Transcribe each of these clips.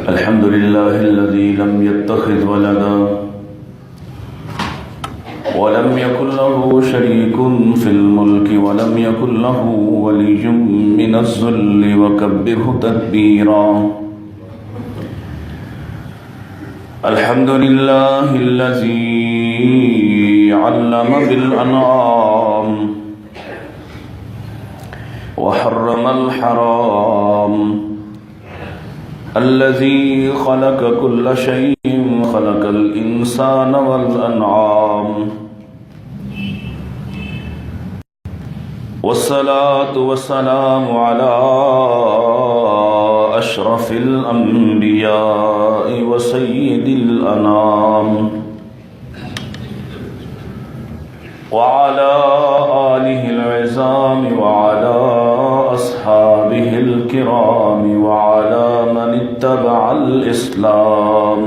الحمد لله الذي لم يتخذ ولدا ولم يكن له شريك في الملك ولم يكن له ولي من الذل وكبره تكبيرا. الحمد لله الذي علم بالأنعام وحرم الحرام، الذي خلق كل شيء، خلق الإنسان والأنعام. والصلاة والسلام على أشرف الأنبياء وسيد الأنام، وعلى آله العظام، وعلى أصحابه الكرام، وعلى من اتبع الإسلام.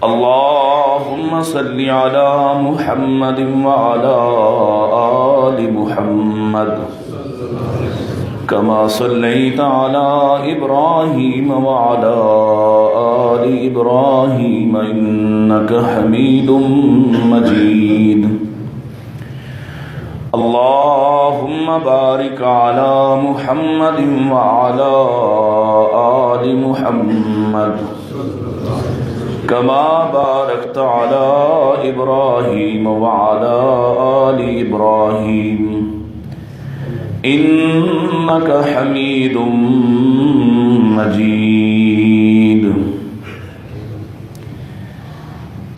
اللهم صل على محمد وعلى آل محمد كما صليت على إبراهيم وعلى آل إبراهيم إنك حميد مجيد. اللهم بارك على محمد وعلى آل محمد كما باركت على إبراهيم وعلى آل إبراهيم إنك حميد مجيد.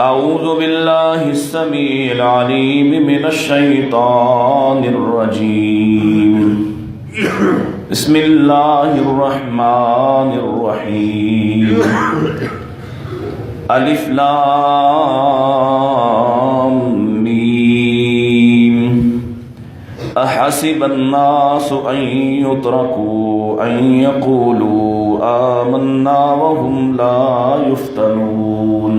أعوذ بالله السميع العليم من الشيطان الرجيم. بسم الله الرحمن الرحيم. ألف لام ميم. أحسب الناس أن يتركوا أن يقولوا آمنا وهم لا يفتنون.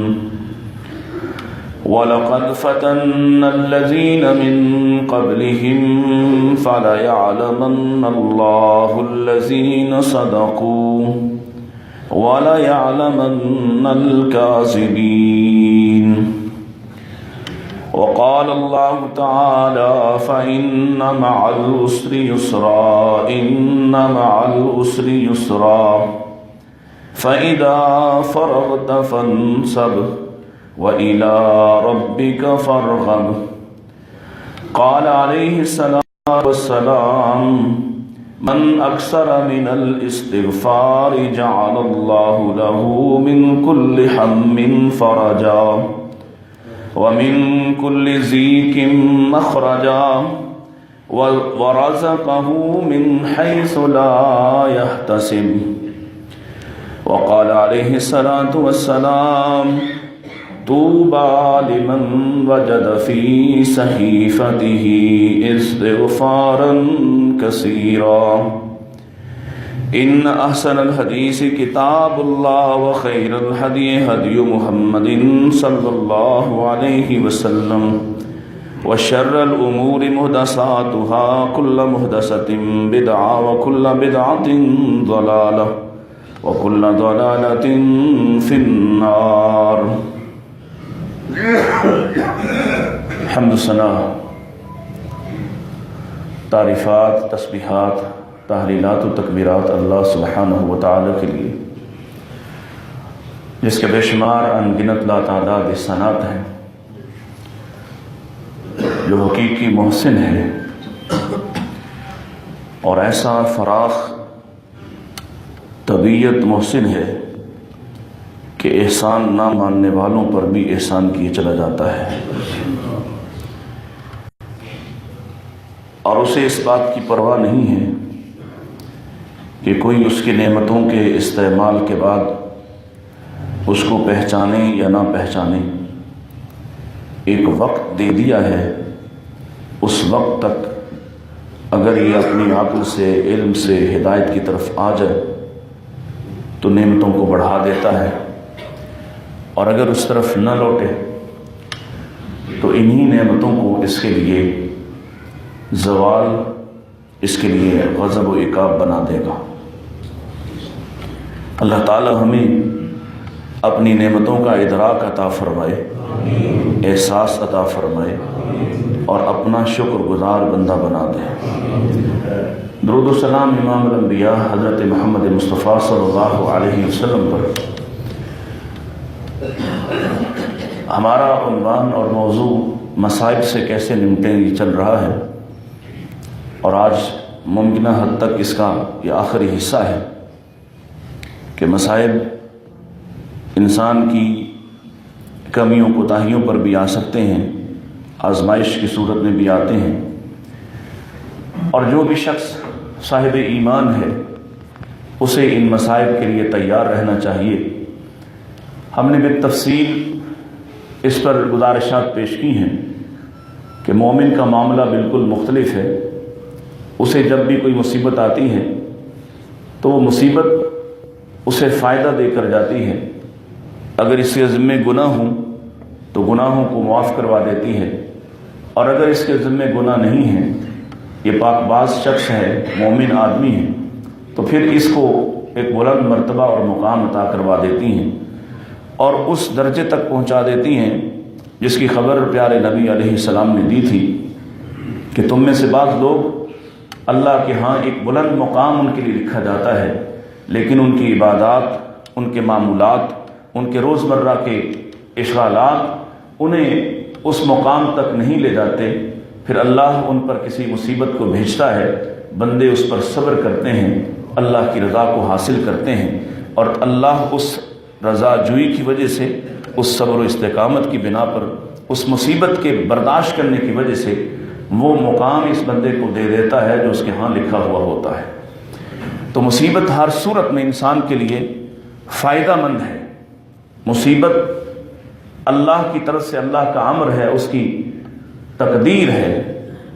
ولقد فتنا الذين من قبلهم فليعلمن الله الذين صدقوا وَلَيَعْلَمَنَّ الْكَاذِبِينَ. وقال الله تعالى فإن مع العسر يسرا، إن مع العسر يسرا، فإذا فرغت فانصب وإلى ربك فارغب. قال عليه الصلاة والسلام من أكثر من الاستغفار جعل الله له من كل هم فرجا ومن كل ضيق مخرجا ورزقه من حيث لا يحتسب. وقال عليه الصلاة والسلام طوبى لمن وجد في صحيفته استغفارا كثيرا. إن أحسن الحديث كتاب الله، وخير الهدي هدي محمد صلى الله عليه وسلم، وشر الأمور محدثاتها، كل محدثة بدعة، وكل بدعة ضلالة، وكل ضلالة في النار. حمد ثنا، تعریفات، تسبیحات، تحلیلات و تکبیرات اللہ سبحانہ و تعالی کے لیے، جس کے بے شمار انگنت لا تعداد احسانات ہیں، جو حقیقی محسن ہے اور ایسا فراخ طبیعت محسن ہے کہ احسان نہ ماننے والوں پر بھی احسان کیے چلا جاتا ہے، اور اسے اس بات کی پرواہ نہیں ہے کہ کوئی اس کی نعمتوں کے استعمال کے بعد اس کو پہچانے یا نہ پہچانے. ایک وقت دے دیا ہے، اس وقت تک اگر یہ اپنی عقل سے، علم سے ہدایت کی طرف آ جائے تو نعمتوں کو بڑھا دیتا ہے، اور اگر اس طرف نہ لوٹے تو انہی نعمتوں کو اس کے لیے زوال، اس کے لیے غضب و عقاب بنا دے گا. اللہ تعالی ہمیں اپنی نعمتوں کا ادراک عطا فرمائے، احساس عطا فرمائے اور اپنا شکر گزار بندہ بنا دے۔ درود و سلام امام الانبیاء حضرت محمد مصطفیٰ صلی اللہ علیہ وسلم پر۔ ہمارا عنوان اور موضوع مصائب سے کیسے نمٹیں یہ چل رہا ہے، اور آج ممکنہ حد تک اس کا یہ آخری حصہ ہے کہ مصائب انسان کی کمیوں کوتاہیوں پر بھی آ سکتے ہیں، آزمائش کی صورت میں بھی آتے ہیں، اور جو بھی شخص صاحب ایمان ہے اسے ان مصائب کے لیے تیار رہنا چاہیے۔ ہم نے بالتفصیل اس پر گزارشات پیش کی ہیں کہ مومن کا معاملہ بالکل مختلف ہے۔ اسے جب بھی کوئی مصیبت آتی ہے تو وہ مصیبت اسے فائدہ دے کر جاتی ہے۔ اگر اس کے ذمے گناہ ہوں تو گناہوں کو معاف کروا دیتی ہے، اور اگر اس کے ذمے گناہ نہیں ہیں، یہ پاک باز شخص ہے، مومن آدمی ہے، تو پھر اس کو ایک بلند مرتبہ اور مقام عطا کروا دیتی ہیں اور اس درجے تک پہنچا دیتی ہیں جس کی خبر پیارے نبی علیہ السلام نے دی تھی کہ تم میں سے بعض لوگ اللہ کے ہاں ایک بلند مقام ان کے لیے لکھا جاتا ہے، لیکن ان کی عبادات، ان کے معمولات، ان کے روزمرہ کے اشغالات انہیں اس مقام تک نہیں لے جاتے۔ پھر اللہ ان پر کسی مصیبت کو بھیجتا ہے، بندے اس پر صبر کرتے ہیں، اللہ کی رضا کو حاصل کرتے ہیں، اور اللہ اس رضا جوئی کی وجہ سے، اس صبر و استقامت کی بنا پر، اس مصیبت کے برداشت کرنے کی وجہ سے وہ مقام اس بندے کو دے دیتا ہے جو اس کے ہاں لکھا ہوا ہوتا ہے۔ تو مصیبت ہر صورت میں انسان کے لیے فائدہ مند ہے۔ مصیبت اللہ کی طرف سے اللہ کا امر ہے، اس کی تقدیر ہے،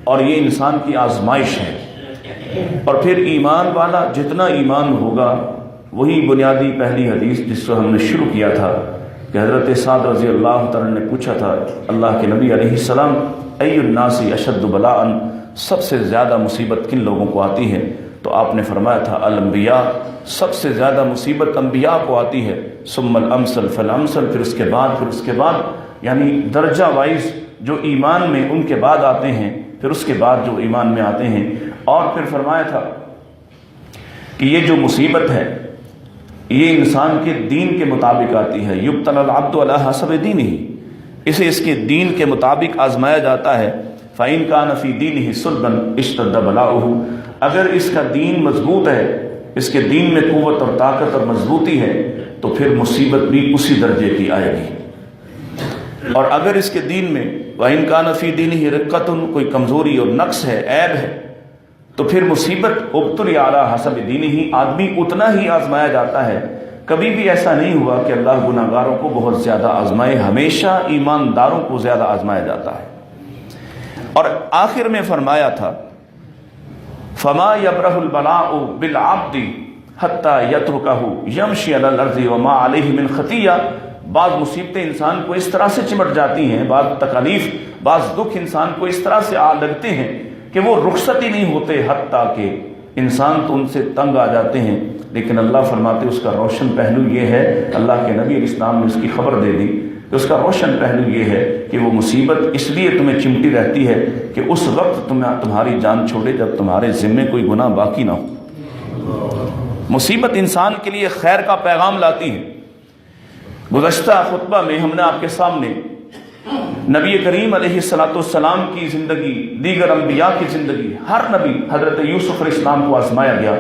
اور یہ انسان کی آزمائش ہے۔ اور پھر ایمان والا جتنا ایمان ہوگا، وہی بنیادی پہلی حدیث جس کو ہم نے شروع کیا تھا کہ حضرت سعد رضی اللہ تعالیٰ نے پوچھا تھا اللہ کے نبی علیہ السلام، ای الناس اشد بلاء، سب سے زیادہ مصیبت کن لوگوں کو آتی ہے؟ تو آپ نے فرمایا تھا الانبیاء، سب سے زیادہ مصیبت انبیاء کو آتی ہے، ثم الامثل فالامثل، پھر اس کے بعد یعنی درجہ وائز جو ایمان میں ان کے بعد آتے ہیں، پھر اس کے بعد جو ایمان میں آتے ہیں۔ اور پھر فرمایا تھا کہ یہ جو مصیبت ہے یہ انسان کے دین کے مطابق آتی ہے، یبتلی العبد علی حسب دینہ، اسے اس کے دین کے مطابق آزمایا جاتا ہے۔ فإن كان في دینہ صلبا اشتد بلاؤہ، اگر اس کا دین مضبوط ہے، اس کے دین میں قوت اور طاقت اور مضبوطی ہے، تو پھر مصیبت بھی اسی درجے کی آئے گی۔ اور اگر اس کے دین میں وإن كان في دینہ رقۃ، کوئی کمزوری اور نقص ہے، عیب ہے، تو پھر مصیبت ابتلی علی حسب دینہ، آدمی اتنا ہی آزمایا جاتا ہے۔ کبھی بھی ایسا نہیں ہوا کہ اللہ گناہ گاروں کو بہت زیادہ آزمائے، ہمیشہ ایمانداروں کو زیادہ آزمایا جاتا ہے۔ اور آخر میں فرمایا تھا فما یبرح البلاء بالعبد حتی یترکہ یمشی علی الارض وما علیہ من خطیہ، بعض مصیبتیں انسان کو اس طرح سے چمٹ جاتی ہیں، بعض تکالیف، بعض دکھ انسان کو اس طرح سے آ لگتے ہیں کہ وہ رخصت ہی نہیں ہوتے، حتیٰ کہ انسان تو ان سے تنگ آ جاتے ہیں۔ لیکن اللہ فرماتے اس کا روشن پہلو یہ ہے، اللہ کے نبی علیہ السلام نے اس کی خبر دے دی کہ اس کا روشن پہلو یہ ہے کہ وہ مصیبت اس لیے تمہیں چمٹی رہتی ہے کہ اس وقت تمہاری جان چھوڑے جب تمہارے ذمے کوئی گناہ باقی نہ ہو۔ مصیبت انسان کے لیے خیر کا پیغام لاتی ہے۔ گزشتہ خطبہ میں ہم نے آپ کے سامنے نبی کریم علیہ السلام کی زندگی، دیگر انبیاء کی زندگی، ہر نبی، حضرت یوسف علیہ السلام کو آزمایا گیا،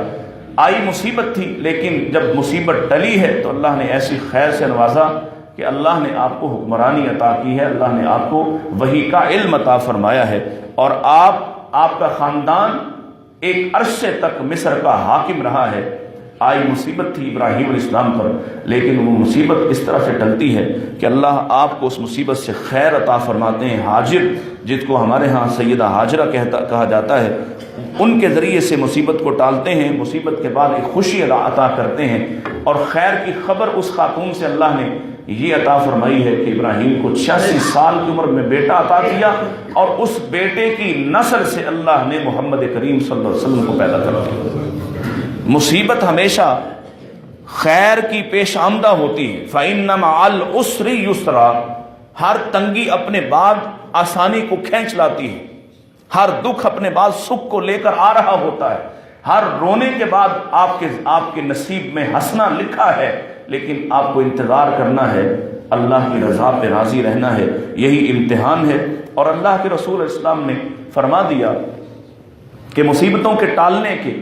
آئی مصیبت تھی، لیکن جب مصیبت ٹلی ہے تو اللہ نے ایسی خیر سے نوازا کہ اللہ نے آپ کو حکمرانی عطا کی ہے، اللہ نے آپ کو وحی کا علم عطا فرمایا ہے، اور آپ کا خاندان ایک عرصے تک مصر کا حاکم رہا ہے۔ آئی مصیبت تھی ابراہیم علیہ السلام پر، لیکن وہ مصیبت اس طرح سے ٹلتی ہے کہ اللہ آپ کو اس مصیبت سے خیر عطا فرماتے ہیں۔ حاجر، جس کو ہمارے ہاں سیدہ حاجرہ کہا جاتا ہے، ان کے ذریعے سے مصیبت کو ٹالتے ہیں، مصیبت کے بعد ایک خوشی عطا کرتے ہیں، اور خیر کی خبر اس خاتون سے اللہ نے یہ عطا فرمائی ہے کہ ابراہیم کو 86 سال کی عمر میں بیٹا عطا کیا، اور اس بیٹے کی نسل سے اللہ نے محمد کریم صلی اللہ علیہ وسلم کو پیدا کر دیا۔ مصیبت ہمیشہ خیر کی پیش آمدہ ہوتی ہے. فَإِنَّ مَعَ الْعُسْرِ يُسْرًا، ہر تنگی اپنے بعد آسانی کو کھینچ لاتی ہے. ہر دکھ اپنے بعد سکھ کو لے کر آ رہا ہوتا ہے. ہر رونے کے بعد آپ کے نصیب میں ہنسنا لکھا ہے، لیکن آپ کو انتظار کرنا ہے، اللہ کی رضا پہ راضی رہنا ہے. یہی امتحان ہے. اور اللہ کے رسول اسلام نے فرما دیا کہ مصیبتوں کے ٹالنے کے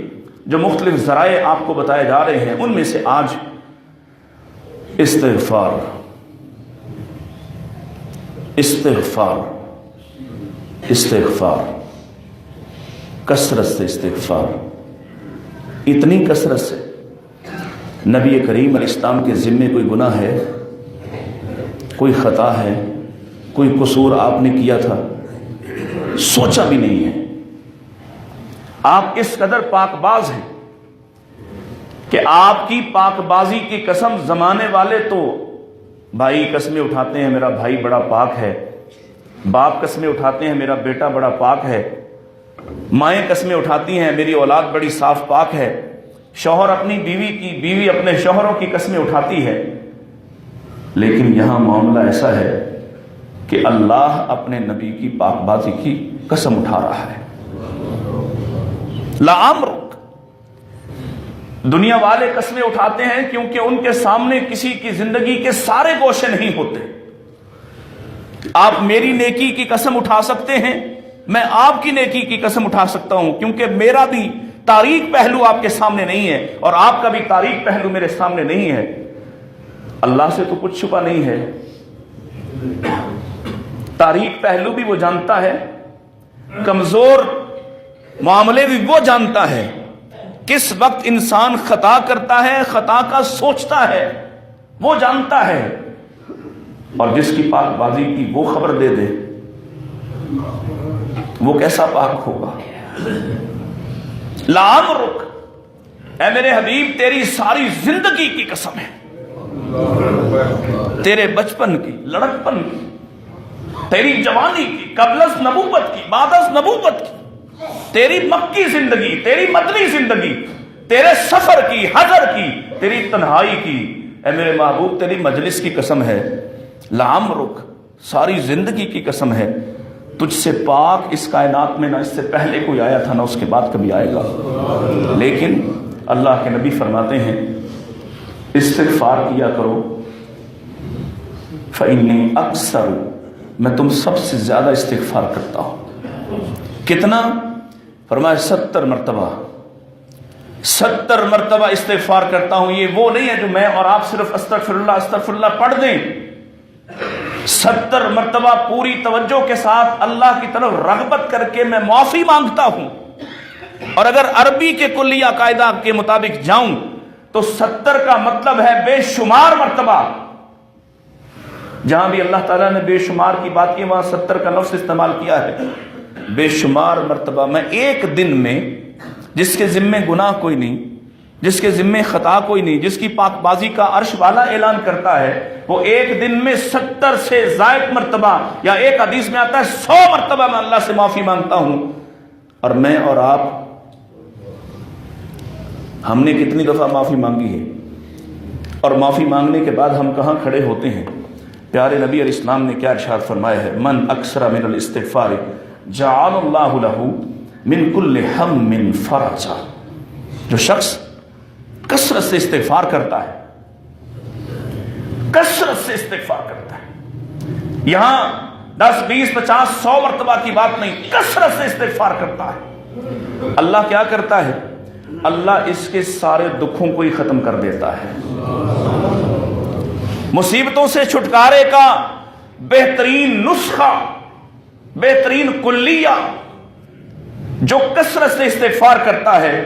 جو مختلف ذرائع آپ کو بتائے جا رہے ہیں، ان میں سے آج استغفار استغفار استغفار، کثرت سے استغفار. اتنی کثرت سے نبی کریم علیہ السلام کے ذمے کوئی گناہ ہے، کوئی خطا ہے، کوئی قصور آپ نے کیا تھا، سوچا بھی نہیں ہے. آپ اس قدر پاک باز ہیں کہ آپ کی پاک بازی کی قسم زمانے والے تو بھائی قسمیں اٹھاتے ہیں میرا بھائی بڑا پاک ہے، باپ قسمیں اٹھاتے ہیں میرا بیٹا بڑا پاک ہے، مائیں قسمیں اٹھاتی ہیں میری اولاد بڑی صاف پاک ہے، شوہر اپنی بیوی کی، بیوی اپنے شوہروں کی قسمیں اٹھاتی ہے. لیکن یہاں معاملہ ایسا ہے کہ اللہ اپنے نبی کی پاک بازی کی قسم اٹھا رہا ہے. لعمرک، دنیا والے قسمیں اٹھاتے ہیں کیونکہ ان کے سامنے کسی کی زندگی کے سارے گوشے نہیں ہوتے. آپ میری نیکی کی قسم اٹھا سکتے ہیں، میں آپ کی نیکی کی قسم اٹھا سکتا ہوں، کیونکہ میرا بھی تاریک پہلو آپ کے سامنے نہیں ہے اور آپ کا بھی تاریک پہلو میرے سامنے نہیں ہے. اللہ سے تو کچھ چھپا نہیں ہے. تاریک پہلو بھی وہ جانتا ہے، کمزور معاملے بھی وہ جانتا ہے. کس وقت انسان خطا کرتا ہے، خطا کا سوچتا ہے، وہ جانتا ہے. اور جس کی پاک بازی کی وہ خبر دے دے، وہ کیسا پاک ہوگا. لعمرک، اے میرے حبیب تیری ساری زندگی کی قسم ہے، تیرے بچپن کی، لڑکپن کی، تیری جوانی کی، قبل از نبوت کی، بعد از نبوت کی، تیری مکی زندگی، تیری مدنی زندگی، تیرے سفر کی، حضر کی، تیری تنہائی کی. اے میرے محبوب تیری مجلس کی قسم ہے. لعمرک، ساری زندگی کی قسم ہے، تجھ سے پاک اس کائنات میں نہ اس سے پہلے کوئی آیا تھا نہ اس کے بعد کبھی آئے گا. لیکن اللہ کے نبی فرماتے ہیں استغفار کیا کرو. فإنی اکثر، میں تم سب سے زیادہ استغفار کرتا ہوں. کتنا؟ فرمایا 70 مرتبہ. 70 مرتبہ استغفار کرتا ہوں. یہ وہ نہیں ہے جو میں اور آپ صرف استغفر اللہ پڑھ دیں. 70 مرتبہ پوری توجہ کے ساتھ اللہ کی طرف رغبت کر کے میں معافی مانگتا ہوں. اور اگر عربی کے کلیہ قاعدہ کے مطابق جاؤں تو 70 کا مطلب ہے بے شمار مرتبہ. جہاں بھی اللہ تعالیٰ نے بے شمار کی بات کی وہاں 70 کا لفظ استعمال کیا ہے. بے شمار مرتبہ میں ایک دن میں، جس کے ذمے گناہ کوئی نہیں، جس کے ذمے خطا کوئی نہیں، جس کی پاک بازی کا عرش والا اعلان کرتا ہے، وہ ایک دن میں 70 سے زائد مرتبہ، یا ایک حدیث میں آتا ہے 100 مرتبہ میں اللہ سے معافی مانگتا ہوں. اور میں اور آپ، ہم نے کتنی دفعہ معافی مانگی ہے؟ اور معافی مانگنے کے بعد ہم کہاں کھڑے ہوتے ہیں؟ پیارے نبی علیہ السلام نے کیا ارشاد فرمایا ہے؟ من اکثر من الاستغفار جعل اللہ لہ من کل ہم فرجا. جو شخص کثرت سے استغفار کرتا ہے، کثرت سے استغفار کرتا ہے، یہاں 10 20 50 100 مرتبہ کی بات نہیں، کثرت سے استغفار کرتا ہے، اللہ کیا کرتا ہے؟ اللہ اس کے سارے دکھوں کو ہی ختم کر دیتا ہے. مصیبتوں سے چھٹکارے کا بہترین نسخہ، بہترین کلیہ، جو کثرت سے استغفار کرتا ہے،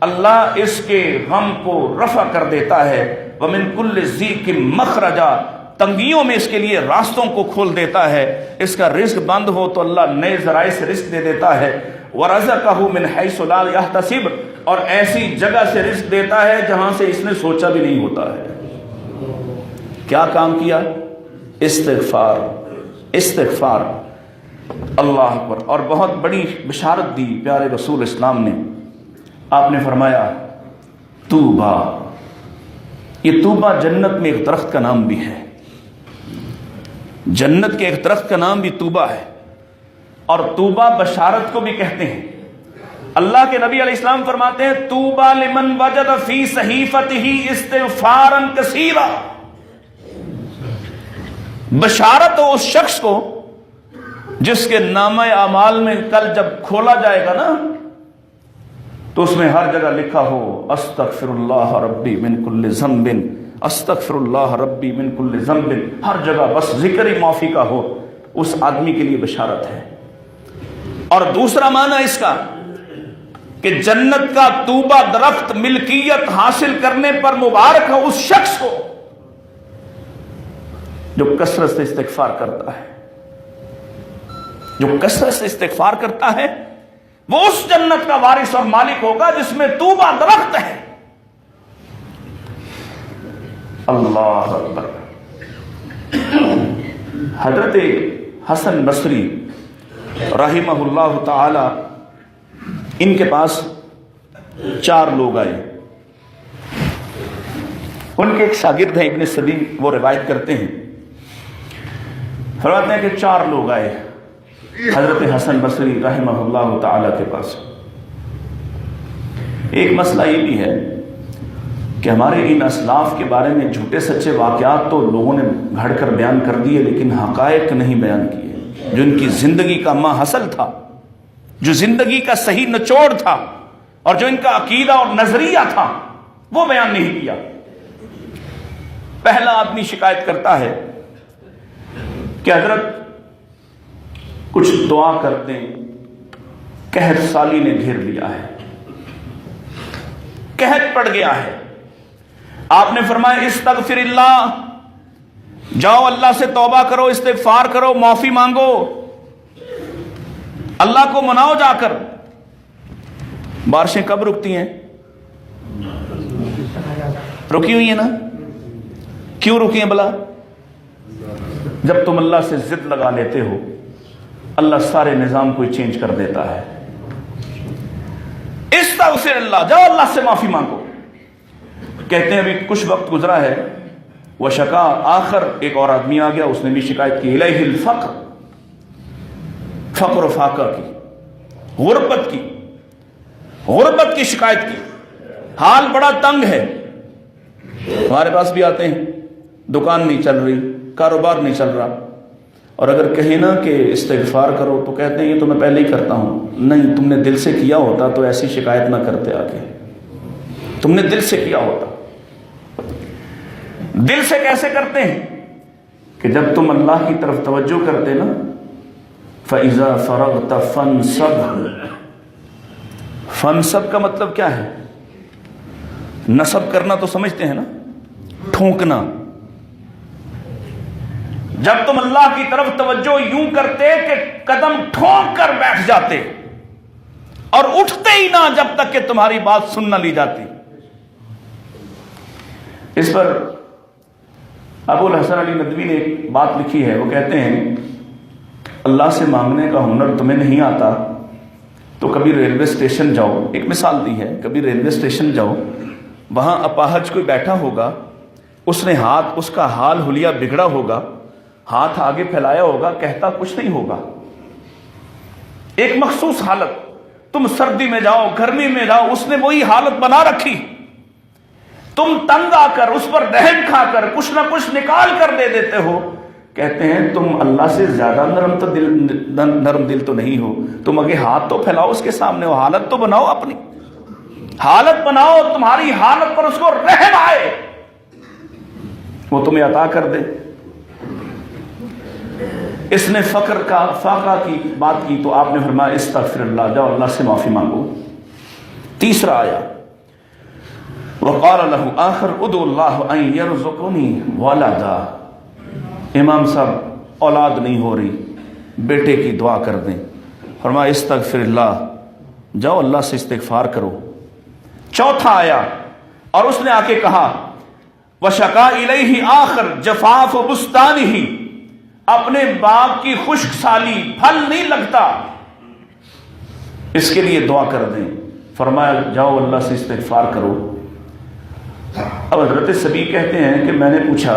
اللہ اس کے غم کو رفع کر دیتا ہے. وَمِن كُلِّ ضِيقٍ مَخْرَجًا، تنگیوں میں اس کے لیے راستوں کو کھول دیتا ہے. اس کا رزق بند ہو تو اللہ نئے ذرائع سے رزق دے دیتا ہے. وَرَزَقَهُ مِنْ حَيْثُ لَا يَحْتَسِبُ، اور ایسی جگہ سے رزق دیتا ہے جہاں سے اس نے سوچا بھی نہیں ہوتا ہے. کیا کام کیا؟ استغفار، استغفار. اللہ اکبر. اور بہت بڑی بشارت دی پیارے رسول اسلام نے. آپ نے فرمایا توبہ یہ طوبہ جنت میں ایک درخت کا نام بھی ہے، جنت کے ایک درخت کا نام بھی طوبہ ہے، اور طوبہ بشارت کو بھی کہتے ہیں۔ اللہ کے نبی علیہ السلام فرماتے ہیں طوبى لمن وجد فی صحیفته استغفارا کثیرا، بشارت ہو اس شخص کو جس کے نامہ اعمال میں کل جب کھولا جائے گا نا تو اس میں ہر جگہ لکھا ہو استغفر اللہ ربی من کل ذنب، استغفر اللہ ربی من کل ذنب، ہر جگہ بس ذکر ہی معافی کا ہو، اس آدمی کے لیے بشارت ہے۔ اور دوسرا معنی اس کا کہ جنت کا طوبہ درخت ملکیت حاصل کرنے پر مبارک ہے اس شخص کو جو کثرت سے استغفار کرتا ہے، جو کثرت سے استغفار کرتا ہے وہ اس جنت کا وارث اور مالک ہوگا جس میں طوبہ درخت ہے۔ اللہ اکبر۔ حضرت حسن بصری رحمہ اللہ تعالی، ان کے پاس 4 لوگ آئے، ان کے ایک شاگرد ہیں ابن سبی، وہ روایت کرتے ہیں، فرماتے ہیں کہ 4 لوگ آئے حضرت حسن بصری رحمہ اللہ تعالی کے پاس۔ ایک مسئلہ یہ بھی ہے کہ ہمارے ان اسلاف کے بارے میں جھوٹے سچے واقعات تو لوگوں نے گھڑ کر بیان کر دیے، لیکن حقائق نہیں بیان کیے، جو ان کی زندگی کا ماحصل تھا، جو زندگی کا صحیح نچوڑ تھا، اور جو ان کا عقیدہ اور نظریہ تھا وہ بیان نہیں کیا۔ پہلا آدمی شکایت کرتا ہے کہ حضرت کچھ دعا کر دیں، قحط سالی نے گھیر لیا ہے، قحط پڑ گیا ہے۔ آپ نے فرمایا استغفر اللہ، جاؤ اللہ سے توبہ کرو، استغفار کرو، معافی مانگو، اللہ کو مناؤ جا کر۔ بارشیں کب رکتی ہیں؟ رکی ہوئی ہیں نا؟ کیوں رکی ہیں بلا؟ جب تم اللہ سے ضد لگا لیتے ہو اللہ سارے نظام کو چینج کر دیتا ہے۔ استغفر اللہ، جاؤ اللہ سے معافی مانگو۔ کہتے ہیں ابھی کچھ وقت گزرا ہے، وہ شکا آخر ایک اور آدمی آ گیا، اس نے بھی شکایت کی، الیہ الفقر، فقر و فاقہ کی، غربت کی شکایت کی، حال بڑا تنگ ہے، ہمارے پاس بھی آتے ہیں، دکان نہیں چل رہی، کاروبار نہیں چل رہا، اور اگر کہیں نا کہ استغفار کرو تو کہتے ہیں یہ تو میں پہلے ہی کرتا ہوں۔ نہیں، تم نے دل سے کیا ہوتا تو ایسی شکایت نہ کرتے، آگے تم نے دل سے کیا ہوتا۔ دل سے کیسے کرتے ہیں کہ جب تم اللہ کی طرف توجہ کرتے نا، فَإِذَا فَرَغْتَ فَانْصَبْ، فَانْصَبْ کا مطلب کیا ہے؟ نصب کرنا تو سمجھتے ہیں نا، ٹھونکنا۔ جب تم اللہ کی طرف توجہ یوں کرتے کہ قدم ٹھونک کر بیٹھ جاتے اور اٹھتے ہی نہ جب تک کہ تمہاری بات سن نہ لی جاتی۔ اس پر ابو الحسن علی ندوی نے ایک بات لکھی ہے، وہ کہتے ہیں اللہ سے مانگنے کا ہنر تمہیں نہیں آتا تو کبھی ریلوے اسٹیشن جاؤ، ایک مثال دی ہے، کبھی ریلوے اسٹیشن جاؤ، وہاں اپاہج کوئی بیٹھا ہوگا، اس نے اس کا حال حلیہ بگڑا ہوگا، ہاتھ آگے پھیلایا ہوگا، کہتا کچھ نہیں ہوگا، ایک مخصوص حالت، تم سردی میں جاؤ، گرمی میں جاؤ، اس نے وہی حالت بنا رکھی، تم تنگ آ کر اس پر رحم کھا کر کچھ نہ کچھ نکال کر دے دیتے ہو، کہتے ہیں تم اللہ سے زیادہ نرم دل تو نہیں ہو، تم آگے ہاتھ تو پھیلاؤ اس کے سامنے، وہ حالت تو بناؤ، اپنی حالت بناؤ، تمہاری حالت پر اس کو رحم آئے، وہ تمہیں عطا کر دے۔ اس نے فقر کا فاقہ کی بات کی تو آپ نے فرمایا استغفر اللہ، جاؤ اللہ سے معافی مانگو۔ تیسرا آیا وقال له آخر ادعو اللہ ان یرزقنی ولدا، امام صاحب اولاد نہیں ہو رہی، بیٹے کی دعا کر دیں، فرمایا استغفر اللہ، جاؤ اللہ سے استغفار کرو۔ چوتھا آیا اور اس نے آ کے کہا وشکا الیہ آخر جفاف بستانہ، اپنے باغ کی خشک سالی، پھل نہیں لگتا، اس کے لیے دعا کر دیں، فرمایا جاؤ اللہ سے استغفار کرو۔ اب حضرت سبی کہتے ہیں کہ میں نے پوچھا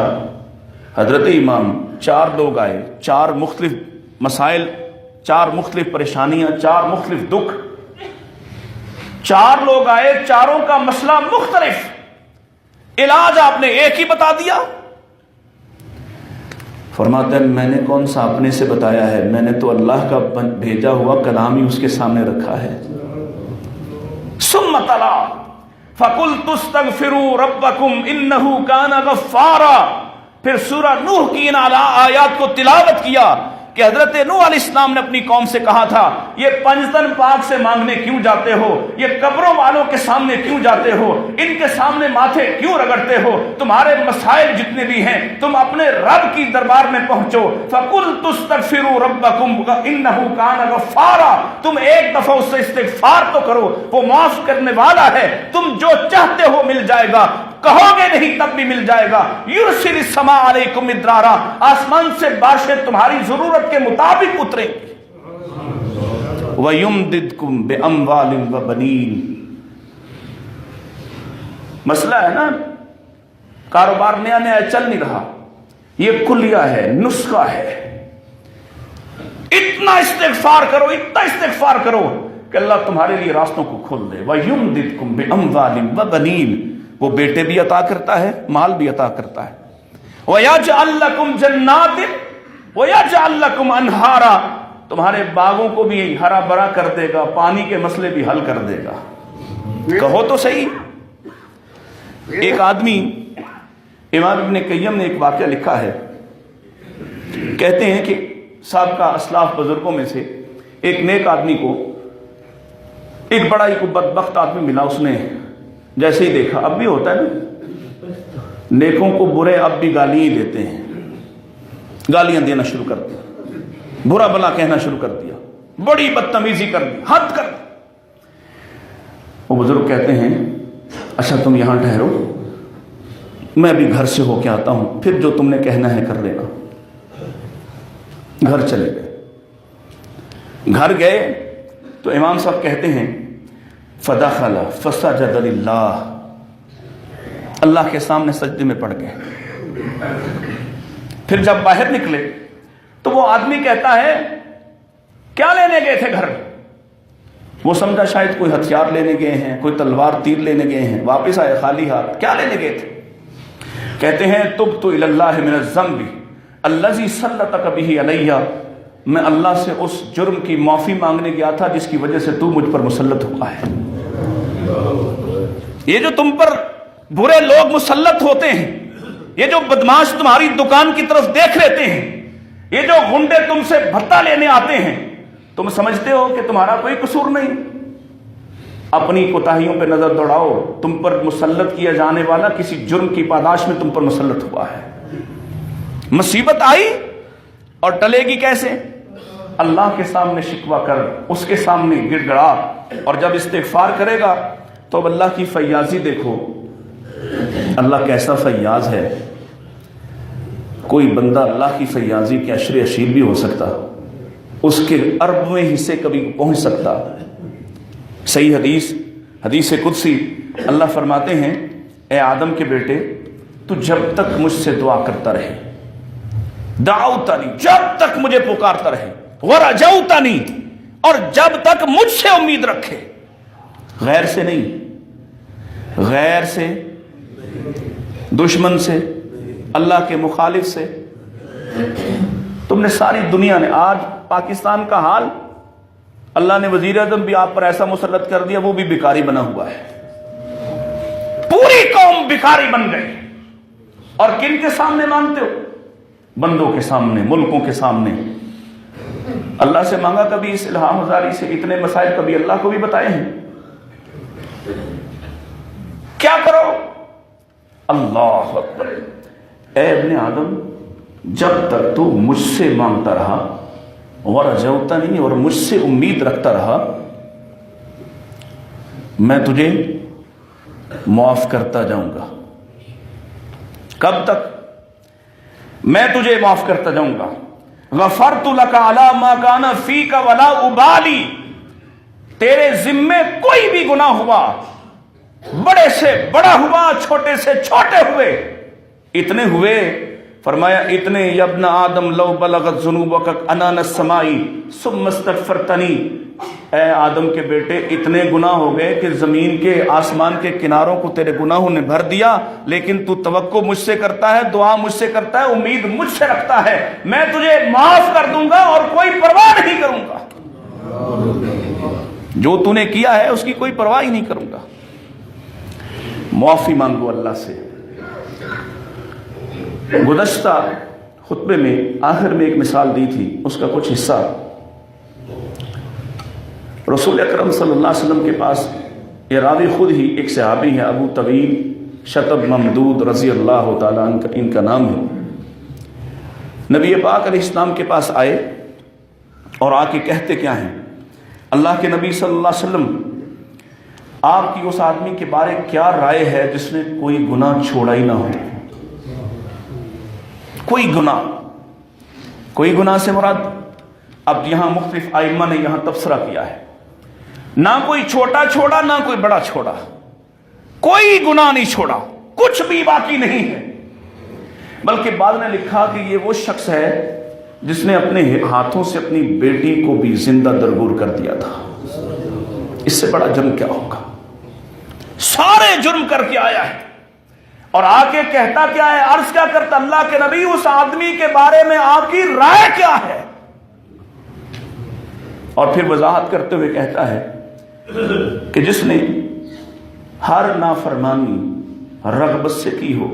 حضرت امام 4 لوگ آئے، 4 مختلف مسائل، 4 مختلف پریشانیاں، 4 مختلف دکھ، 4 لوگ آئے، چاروں کا مسئلہ مختلف، علاج آپ نے ایک ہی بتا دیا؟ فرماتے ہیں میں نے کون سا اپنے سے بتایا ہے، میں نے تو اللہ کا بھیجا ہوا کلام ہی اس کے سامنے رکھا ہے۔ ثم تلا فقلت استغفروا ربکم انہ کان غفارا، پھر سورہ نوح کی ان آیات کو تلاوت کیا کہ حضرت نوح علیہ السلام نے اپنی قوم سے کہا تھا یہ پنجتن پاک سے مانگنے کیوں جاتے ہو، یہ قبروں والوں کے سامنے کیوں جاتے ہو، ان کے سامنے ماتھے کیوں رگڑتے ہو، تمہارے مسائل جتنے بھی ہیں تم اپنے رب کی دربار میں پہنچو۔ فَقُلْتُ اسْتَغْفِرُوا رَبَّكُمْ إِنَّهُ كَانَ غَفَّارًا، تم ایک دفعہ اس سے استغفار تو کرو، وہ معاف کرنے والا ہے، تم جو چاہتے ہو مل جائے گا، کہو گے نہیں تب بھی مل جائے گا۔ یرسل السماء علیکم مدرارا، آسمان سے بارشیں تمہاری ضرورت کے مطابق اتریں گی۔ وَيُمْدِدْكُمْ بِأَمْوَالٍ وَبَنِينَ، مسئلہ ہے نا، کاروبار نیا نیا چل نہیں رہا، یہ کلیہ ہے، نسخہ ہے، اتنا استغفار کرو، اتنا استغفار کرو کہ اللہ تمہارے لیے راستوں کو کھول دے۔ وَيُمْدِدْكُمْ بِأَمْوَالٍ وَبَنِينَ، وہ بیٹے بھی عطا کرتا ہے، مال بھی عطا کرتا ہے۔ وَيَجْعَلْ لَكُمْ جَنَّاتٍ وَيَجْعَلْ لَكُمْ أَنْهَارًا، تمہارے باغوں کو بھی ہرا بھرا کر دے گا، پانی کے مسئلے بھی حل کر دے گا۔ کہو تو صحیح۔ ایک آدمی، امام ابن قیم نے ایک واقعہ لکھا ہے، کہتے ہیں کہ سابقہ اسلاف بزرگوں میں سے ایک نیک آدمی کو ایک بڑا ہی بدبخت آدمی ملا، اس نے جیسے ہی دیکھا، اب بھی ہوتا ہے نا، نیکوں کو برے اب بھی گالیاں ہی دیتے ہیں، گالیاں دینا شروع کر دیا، برا بلا کہنا شروع کر دیا، بڑی بدتمیزی کر دی، حد کر دی۔ وہ بزرگ کہتے ہیں اچھا تم یہاں ٹھہرو، میں ابھی گھر سے ہو کے آتا ہوں، پھر جو تم نے کہنا ہے کر لینا۔ گھر چلے گئے، گھر گئے تو امام صاحب کہتے ہیں فدخل فسجد للہ، اللہ کے سامنے سجدے میں پڑ گئے۔ پھر جب باہر نکلے تو وہ آدمی کہتا ہے کیا لینے گئے تھے گھر؟ وہ سمجھا شاید کوئی ہتھیار لینے گئے ہیں، کوئی تلوار تیر لینے گئے ہیں، واپس آئے خالی ہاتھ، کیا لینے گئے تھے؟ کہتے ہیں تبت الی اللہ من الذنب الذی سلطک بہ علی، میں اللہ سے اس جرم کی معافی مانگنے گیا تھا جس کی وجہ سے تو مجھ پر مسلط ہوا ہے۔ یہ جو تم پر برے لوگ مسلط ہوتے ہیں، یہ جو بدماش تمہاری دکان کی طرف دیکھ لیتے ہیں، یہ جو غنڈے تم سے بھتہ لینے آتے ہیں، تم سمجھتے ہو کہ تمہارا کوئی قصور نہیں، اپنی کوتاہیوں پہ نظر دوڑاؤ، تم پر مسلط کیا جانے والا کسی جرم کی پاداش میں تم پر مسلط ہوا ہے۔ مصیبت آئی اور ٹلے گی کیسے؟ اللہ کے سامنے شکوہ کر، اس کے سامنے گڑ گڑا، اور جب استغفار کرے گا تو اب اللہ کی فیاضی دیکھو، اللہ کیسا فیاض ہے۔ کوئی بندہ اللہ کی فیاضی کے عشر اشیر بھی ہو سکتا، اس کے اربویں حصے کبھی پہنچ سکتا۔ صحیح حدیث قدسی، اللہ فرماتے ہیں اے آدم کے بیٹے، تو جب تک مجھ سے دعا کرتا رہے، دعوتنی، جب تک مجھے پکارتا رہے، ورجوتنی، اور جب تک مجھ سے امید رکھے، غیر سے نہیں، غیر سے، دشمن سے، اللہ کے مخالف سے۔ تم نے ساری دنیا نے، آج پاکستان کا حال، اللہ نے وزیر اعظم بھی آپ پر ایسا مسلط کر دیا، وہ بھی بھکاری بنا ہوا ہے، پوری قوم بھکاری بن گئی۔ اور کن کے سامنے مانگتے ہو؟ بندوں کے سامنے، ملکوں کے سامنے۔ اللہ سے مانگا کبھی اس الہام ہزاری سے؟ اتنے مسائل کبھی اللہ کو بھی بتائے ہیں؟ کیا کرو؟ اللہ اکبر۔ اے ابن آدم، جب تک تو مجھ سے مانگتا رہا، ورجوتنی، اور مجھ سے امید رکھتا رہا، میں تجھے معاف کرتا جاؤں گا۔ کب تک؟ میں تجھے معاف کرتا جاؤں گا۔ غفرت لک علی ما کان فیک ولا ابالی، تیرے ذمے کوئی بھی گناہ ہوا بڑے سے بڑا ہوا، چھوٹے سے چھوٹے ہوئے، اتنے ہوئے، فرمایا اتنے ابن آدم لو بلغت ذنوبک عنان السماء ثم استغفرتنی، اے آدم کے بیٹے اتنے گناہ ہو گئے کہ زمین کے آسمان کے کناروں کو تیرے گناہوں نے بھر دیا، لیکن تو توقع مجھ سے کرتا ہے، دعا مجھ سے کرتا ہے، امید مجھ سے رکھتا ہے، میں تجھے معاف کر دوں گا اور کوئی پرواہ نہیں کروں گا، جو تو نے کیا ہے اس کی کوئی پرواہ ہی نہیں کروں گا۔ معافی مانگو اللہ سے۔ گزشتہ خطبے میں آخر میں ایک مثال دی تھی، اس کا کچھ حصہ رسول اکرم صلی اللہ علیہ وسلم کے پاس، یہ راوی خود ہی ایک صحابی ہے، ابو طویل شتب ممدود رضی اللہ تعالیٰ عنہ ان کا نام ہے۔ نبی پاک علیہ السلام کے پاس آئے اور آ کے کہتے کیا ہیں، اللہ کے نبی صلی اللہ علیہ وسلم آپ کی اس آدمی کے بارے کیا رائے ہے جس نے کوئی گناہ چھوڑا ہی نہ ہو؟ کوئی گناہ سے مراد، اب یہاں مختلف ائمہ نے یہاں تبصرہ کیا ہے، نہ کوئی چھوٹا چھوڑا نہ کوئی بڑا چھوڑا، کوئی گناہ نہیں چھوڑا، کچھ بھی باقی نہیں ہے، بلکہ بعد نے لکھا کہ یہ وہ شخص ہے جس نے اپنے ہاتھوں سے اپنی بیٹی کو بھی زندہ درگور کر دیا تھا۔ اس سے بڑا جرم کیا ہوگا؟ سارے جرم کر کے آیا ہے اور آ کے کہتا کیا ہے، عرض کیا کرتا، اللہ کے نبی اس آدمی کے بارے میں آپ کی رائے کیا ہے؟ اور پھر وضاحت کرتے ہوئے کہتا ہے کہ جس نے ہر نافرمانی رغبت سے کی ہو،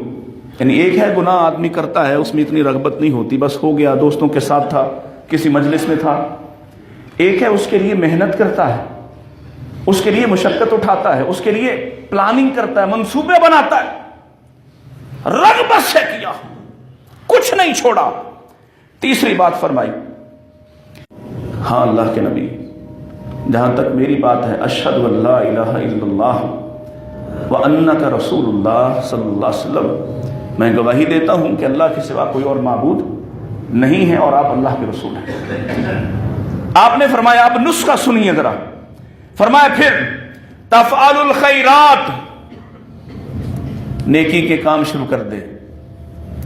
یعنی ایک ہے گناہ آدمی کرتا ہے اس میں اتنی رغبت نہیں ہوتی، بس ہو گیا، دوستوں کے ساتھ تھا، کسی مجلس میں تھا، ایک ہے اس کے لیے محنت کرتا ہے، اس کے لیے مشقت اٹھاتا ہے، اس کے لیے پلاننگ کرتا ہے، منصوبے بناتا ہے، رغبت سے کیا، کچھ نہیں چھوڑا۔ تیسری بات فرمائی، ہاں اللہ کے نبی جہاں تک میری بات ہے، اشہد ان لا الہ الا اللہ وانک رسول اللہ صلی اللہ علیہ وسلم، میں گواہی دیتا ہوں کہ اللہ کے سوا کوئی اور معبود نہیں ہے اور آپ اللہ کے رسول ہیں۔ آپ نے فرمایا، آپ نسخہ سنیے ذرا، فرمایا پھر تفعل الخیرات، نیکی کے کام شروع کر دے۔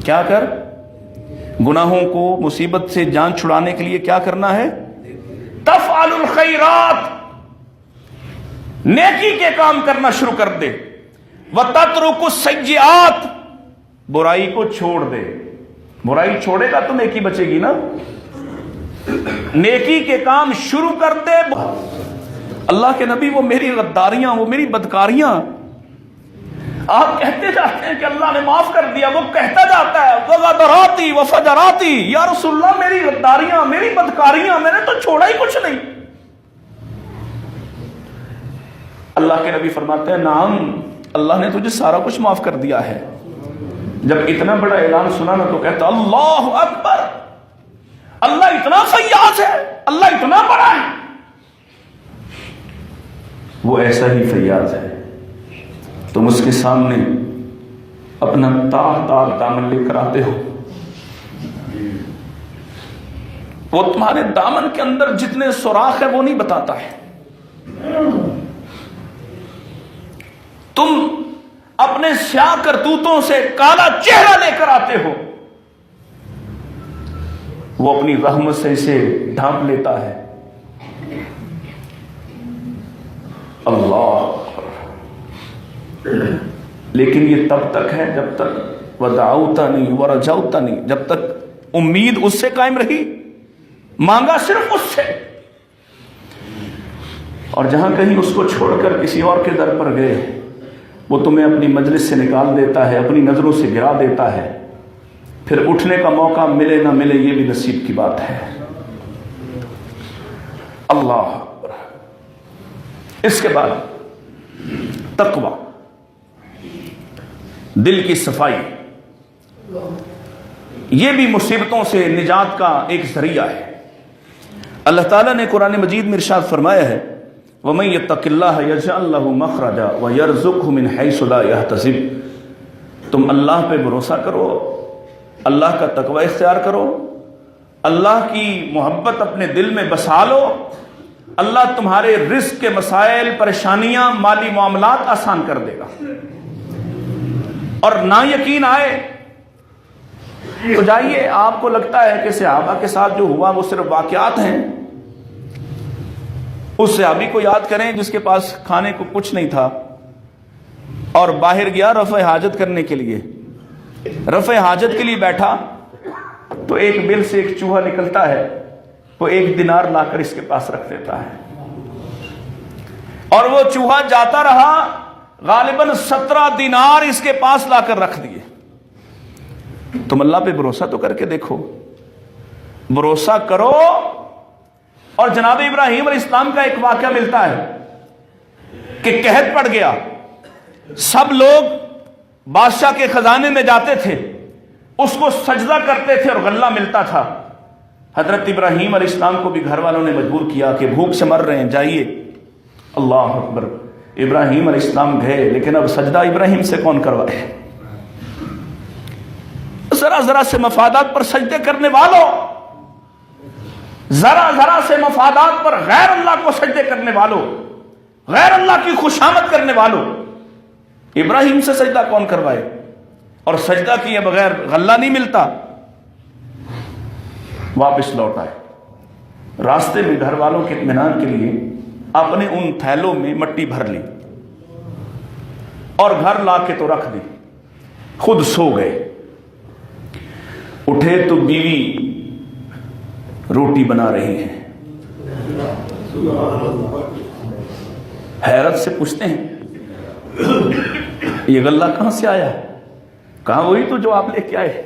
کیا کر؟ گناہوں کو، مصیبت سے جان چھڑانے کے لیے کیا کرنا ہے؟ تفعل الخیرات، نیکی کے کام کرنا شروع کر دے۔ وتترک السیئات، برائی کو چھوڑ دے۔ برائی چھوڑے گا تو نیکی بچے گی نا، نیکی کے کام شروع کر دے۔ اللہ کے نبی وہ میری غداریاں، وہ میری بدکاریاں، آپ کہتے جاتے ہیں کہ اللہ نے معاف کر دیا، وہ کہتا جاتا ہے وغدراتی وفجراتی، یا رسول اللہ میری غداریاں، میری بدکاریاں، میں نے تو چھوڑا ہی کچھ نہیں۔ اللہ کے نبی فرماتے ہیں نعم، اللہ نے تجھے سارا کچھ معاف کر دیا ہے۔ جب اتنا بڑا اعلان سنا نا تو کہتا اللہ اکبر، اللہ اتنا فیاض ہے، اللہ اتنا بڑا ہے۔ وہ ایسا ہی فیاض ہے، تم اس کے سامنے اپنا تار تار دامن لے کر آتے ہو، وہ تمہارے دامن کے اندر جتنے سوراخ ہے وہ نہیں بتاتا ہے، تم اپنے سیاہ کرتوتوں سے کالا چہرہ لے کر آتے ہو، وہ اپنی رحمت سے اسے ڈھانپ لیتا ہے۔ اللہ، لیکن یہ تب تک ہے جب تک ودعوتنی ورجوتنی، جب تک امید اس سے قائم رہی، مانگا صرف اس سے، اور جہاں کہیں اس کو چھوڑ کر کسی اور کے در پر گئے، وہ تمہیں اپنی مجلس سے نکال دیتا ہے، اپنی نظروں سے گرا دیتا ہے، پھر اٹھنے کا موقع ملے نہ ملے یہ بھی نصیب کی بات ہے۔ اللہ اکبر۔ اس کے بعد تقوی، دل کی صفائی، یہ بھی مصیبتوں سے نجات کا ایک ذریعہ ہے۔ اللہ تعالیٰ نے قرآن مجید میں ارشاد فرمایا ہے وَمَن يَتَّقِ اللَّهَ يَجْعَل لَّهُ مَخْرَجًا وَيَرْزُقْهُ مِنْ حَيْثُ لَا يَحْتَسِبُ، تم اللہ پہ بھروسہ کرو، اللہ کا تقوی اختیار کرو، اللہ کی محبت اپنے دل میں بسا لو، اللہ تمہارے رزق کے مسائل، پریشانیاں، مالی معاملات آسان کر دے گا۔ اور نہ یقین آئے تو جائیے، آپ کو لگتا ہے کہ صحابہ کے ساتھ جو ہوا وہ صرف واقعات ہیں، اس صحابی کو یاد کریں جس کے پاس کھانے کو کچھ نہیں تھا اور باہر گیا رفع حاجت کرنے کے لیے۔ رفع حاجت کے لیے بیٹھا تو ایک بل سے ایک چوہا نکلتا ہے، وہ 1 دینار لا کر اس کے پاس رکھ دیتا ہے، اور وہ چوہا جاتا رہا، غالباً 17 دینار اس کے پاس لا کر رکھ دیے۔ تم اللہ پہ بھروسہ تو کر کے دیکھو، بھروسہ کرو۔ اور جناب ابراہیم علیہ السلام کا ایک واقعہ ملتا ہے کہ قحط پڑ گیا، سب لوگ بادشاہ کے خزانے میں جاتے تھے، اس کو سجدہ کرتے تھے اور غلہ ملتا تھا۔ حضرت ابراہیم علیہ السلام کو بھی گھر والوں نے مجبور کیا کہ بھوک سے مر رہے ہیں، جائیے۔ اللہ اکبر، ابراہیم علیہ السلام گئے، لیکن اب سجدہ ابراہیم سے کون کروائے؟ ذرا ذرا سے مفادات پر سجدے کرنے والوں، ذرا ذرا سے مفادات پر غیر اللہ کو سجدے کرنے والوں، غیر اللہ کی خوشامد کرنے والوں، ابراہیم سے سجدہ کون کروائے؟ اور سجدہ کیے بغیر غلہ نہیں ملتا۔ واپس لوٹ آئے، راستے میں گھر والوں کے اطمینان کے لیے اپنے ان تھیلوں میں مٹی بھر لی اور گھر لا کے تو رکھ دی، خود سو گئے۔ اٹھے تو بیوی روٹی بنا رہی ہیں، حیرت سے پوچھتے ہیں یہ غلہ کہاں سے آیا؟ کہاں وہی تو جو آپ لے کے آئے۔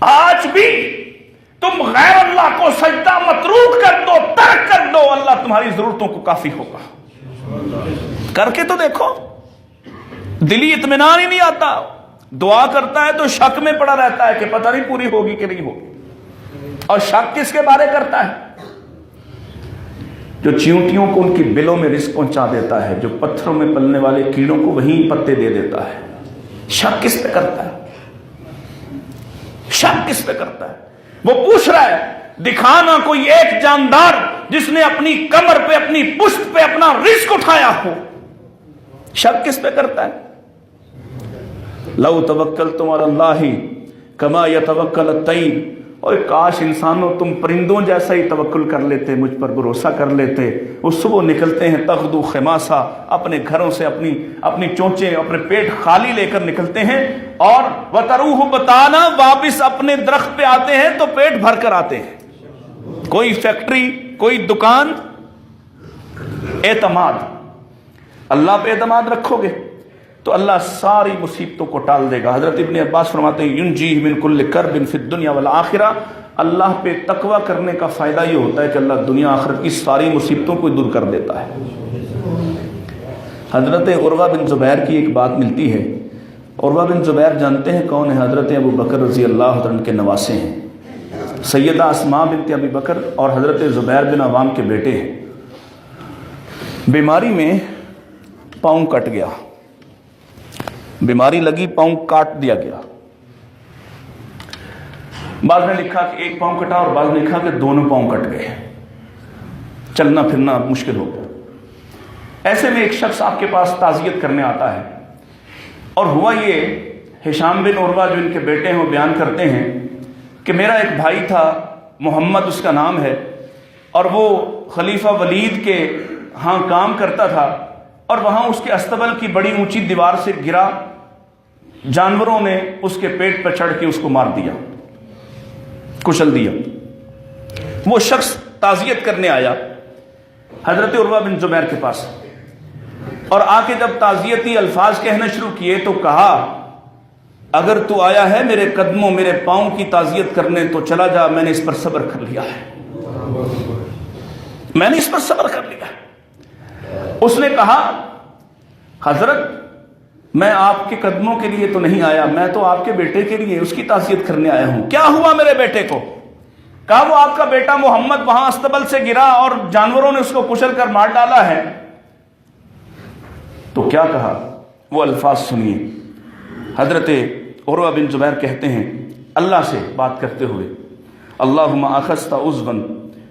آج بھی تم غیر اللہ کو سجدہ متروک کر دو، ترک کر دو، اللہ تمہاری ضرورتوں کو کافی ہوگا۔ کر کے تو دیکھو، دلی اطمینان ہی نہیں آتا، دعا کرتا ہے تو شک میں پڑا رہتا ہے کہ پتہ نہیں پوری ہوگی کہ نہیں ہوگی۔ اور شک کس کے بارے کرتا ہے؟ جو چیونٹیوں کو ان کی بلوں میں رزق پہنچا دیتا ہے، جو پتھروں میں پلنے والے کیڑوں کو وہیں پتے دے دیتا ہے۔ شک کس پہ کرتا ہے؟ شک کس پہ کرتا ہے؟ وہ پوچھ رہا ہے دکھانا کوئی ایک جاندار جس نے اپنی کمر پہ، اپنی پشت پہ اپنا رزق اٹھایا ہو۔ شک کس پہ کرتا ہے؟ لو توکلتم علی اللہ کما یتوکل الطیر، اور کاش انسانوں تم پرندوں جیسا ہی توکل کر لیتے، مجھ پر بھروسہ کر لیتے۔ وہ صبح نکلتے ہیں تغدو خماسا، اپنے گھروں سے اپنی چونچیں، اپنے پیٹ خالی لے کر نکلتے ہیں، اور وتروح بطانا، واپس اپنے درخت پہ آتے ہیں تو پیٹ بھر کر آتے ہیں۔ کوئی فیکٹری، کوئی دکان، اعتماد، اللہ پہ اعتماد رکھو گے تو اللہ ساری مصیبتوں کو ٹال دے گا۔ حضرت ابن عباس فرماتے ہیں ینجیہ من کل کرب فی الدنیا والآخرہ، اللہ پہ تقوی کرنے کا فائدہ یہ ہوتا ہے کہ اللہ دنیا آخرت کی ساری مصیبتوں کو دور کر دیتا ہے۔ حضرت عروہ بن زبیر کی ایک بات ملتی ہے۔ عروہ بن زبیر جانتے ہیں کون ہے؟ حضرت ابو بکر رضی اللہ عنہ کے نواسے ہیں، سیدہ اسماء بنت ابی بکر اور حضرت زبیر بن عوام کے بیٹے ہیں۔ بیماری میں پاؤں کٹ گیا، بیماری لگی، پاؤں کاٹ دیا گیا۔ بعض نے لکھا کہ ایک پاؤں کٹا اور بعض نے لکھا کہ دونوں پاؤں کٹ گئے، چلنا پھرنا مشکل ہو گیا۔ ایسے میں ایک شخص آپ کے پاس تعزیت کرنے آتا ہے، اور ہوا یہ، ہشام بن عروہ جو ان کے بیٹے ہیں وہ بیان کرتے ہیں کہ میرا ایک بھائی تھا، محمد اس کا نام ہے، اور وہ خلیفہ ولید کے ہاں کام کرتا تھا، اور وہاں اس کے استبل کی بڑی اونچی دیوار سے گرا، جانوروں نے اس کے پیٹ پر چڑھ کے اس کو مار دیا، کچل دیا۔ وہ شخص تعزیت کرنے آیا حضرت عروہ بن زبیر کے پاس، اور آ کے جب تعزیتی الفاظ کہنا شروع کیے تو کہا اگر تو آیا ہے میرے قدموں، میرے پاؤں کی تعزیت کرنے تو چلا جا، میں نے اس پر صبر کر لیا ہے، میں نے اس پر صبر کر لیا ہے۔ اس نے کہا حضرت میں آپ کے قدموں کے لیے تو نہیں آیا، میں تو آپ کے بیٹے کے لیے اس کی تعزیت کرنے آیا ہوں۔ کیا ہوا میرے بیٹے کو؟ کہا وہ آپ کا بیٹا محمد وہاں استبل سے گرا اور جانوروں نے اس کو کچل کر مار ڈالا ہے۔ تو کیا کہا؟ وہ الفاظ سنیے۔ حضرت عروہ بن زبیر کہتے ہیں اللہ سے بات کرتے ہوئے اللہم اخذت عضوا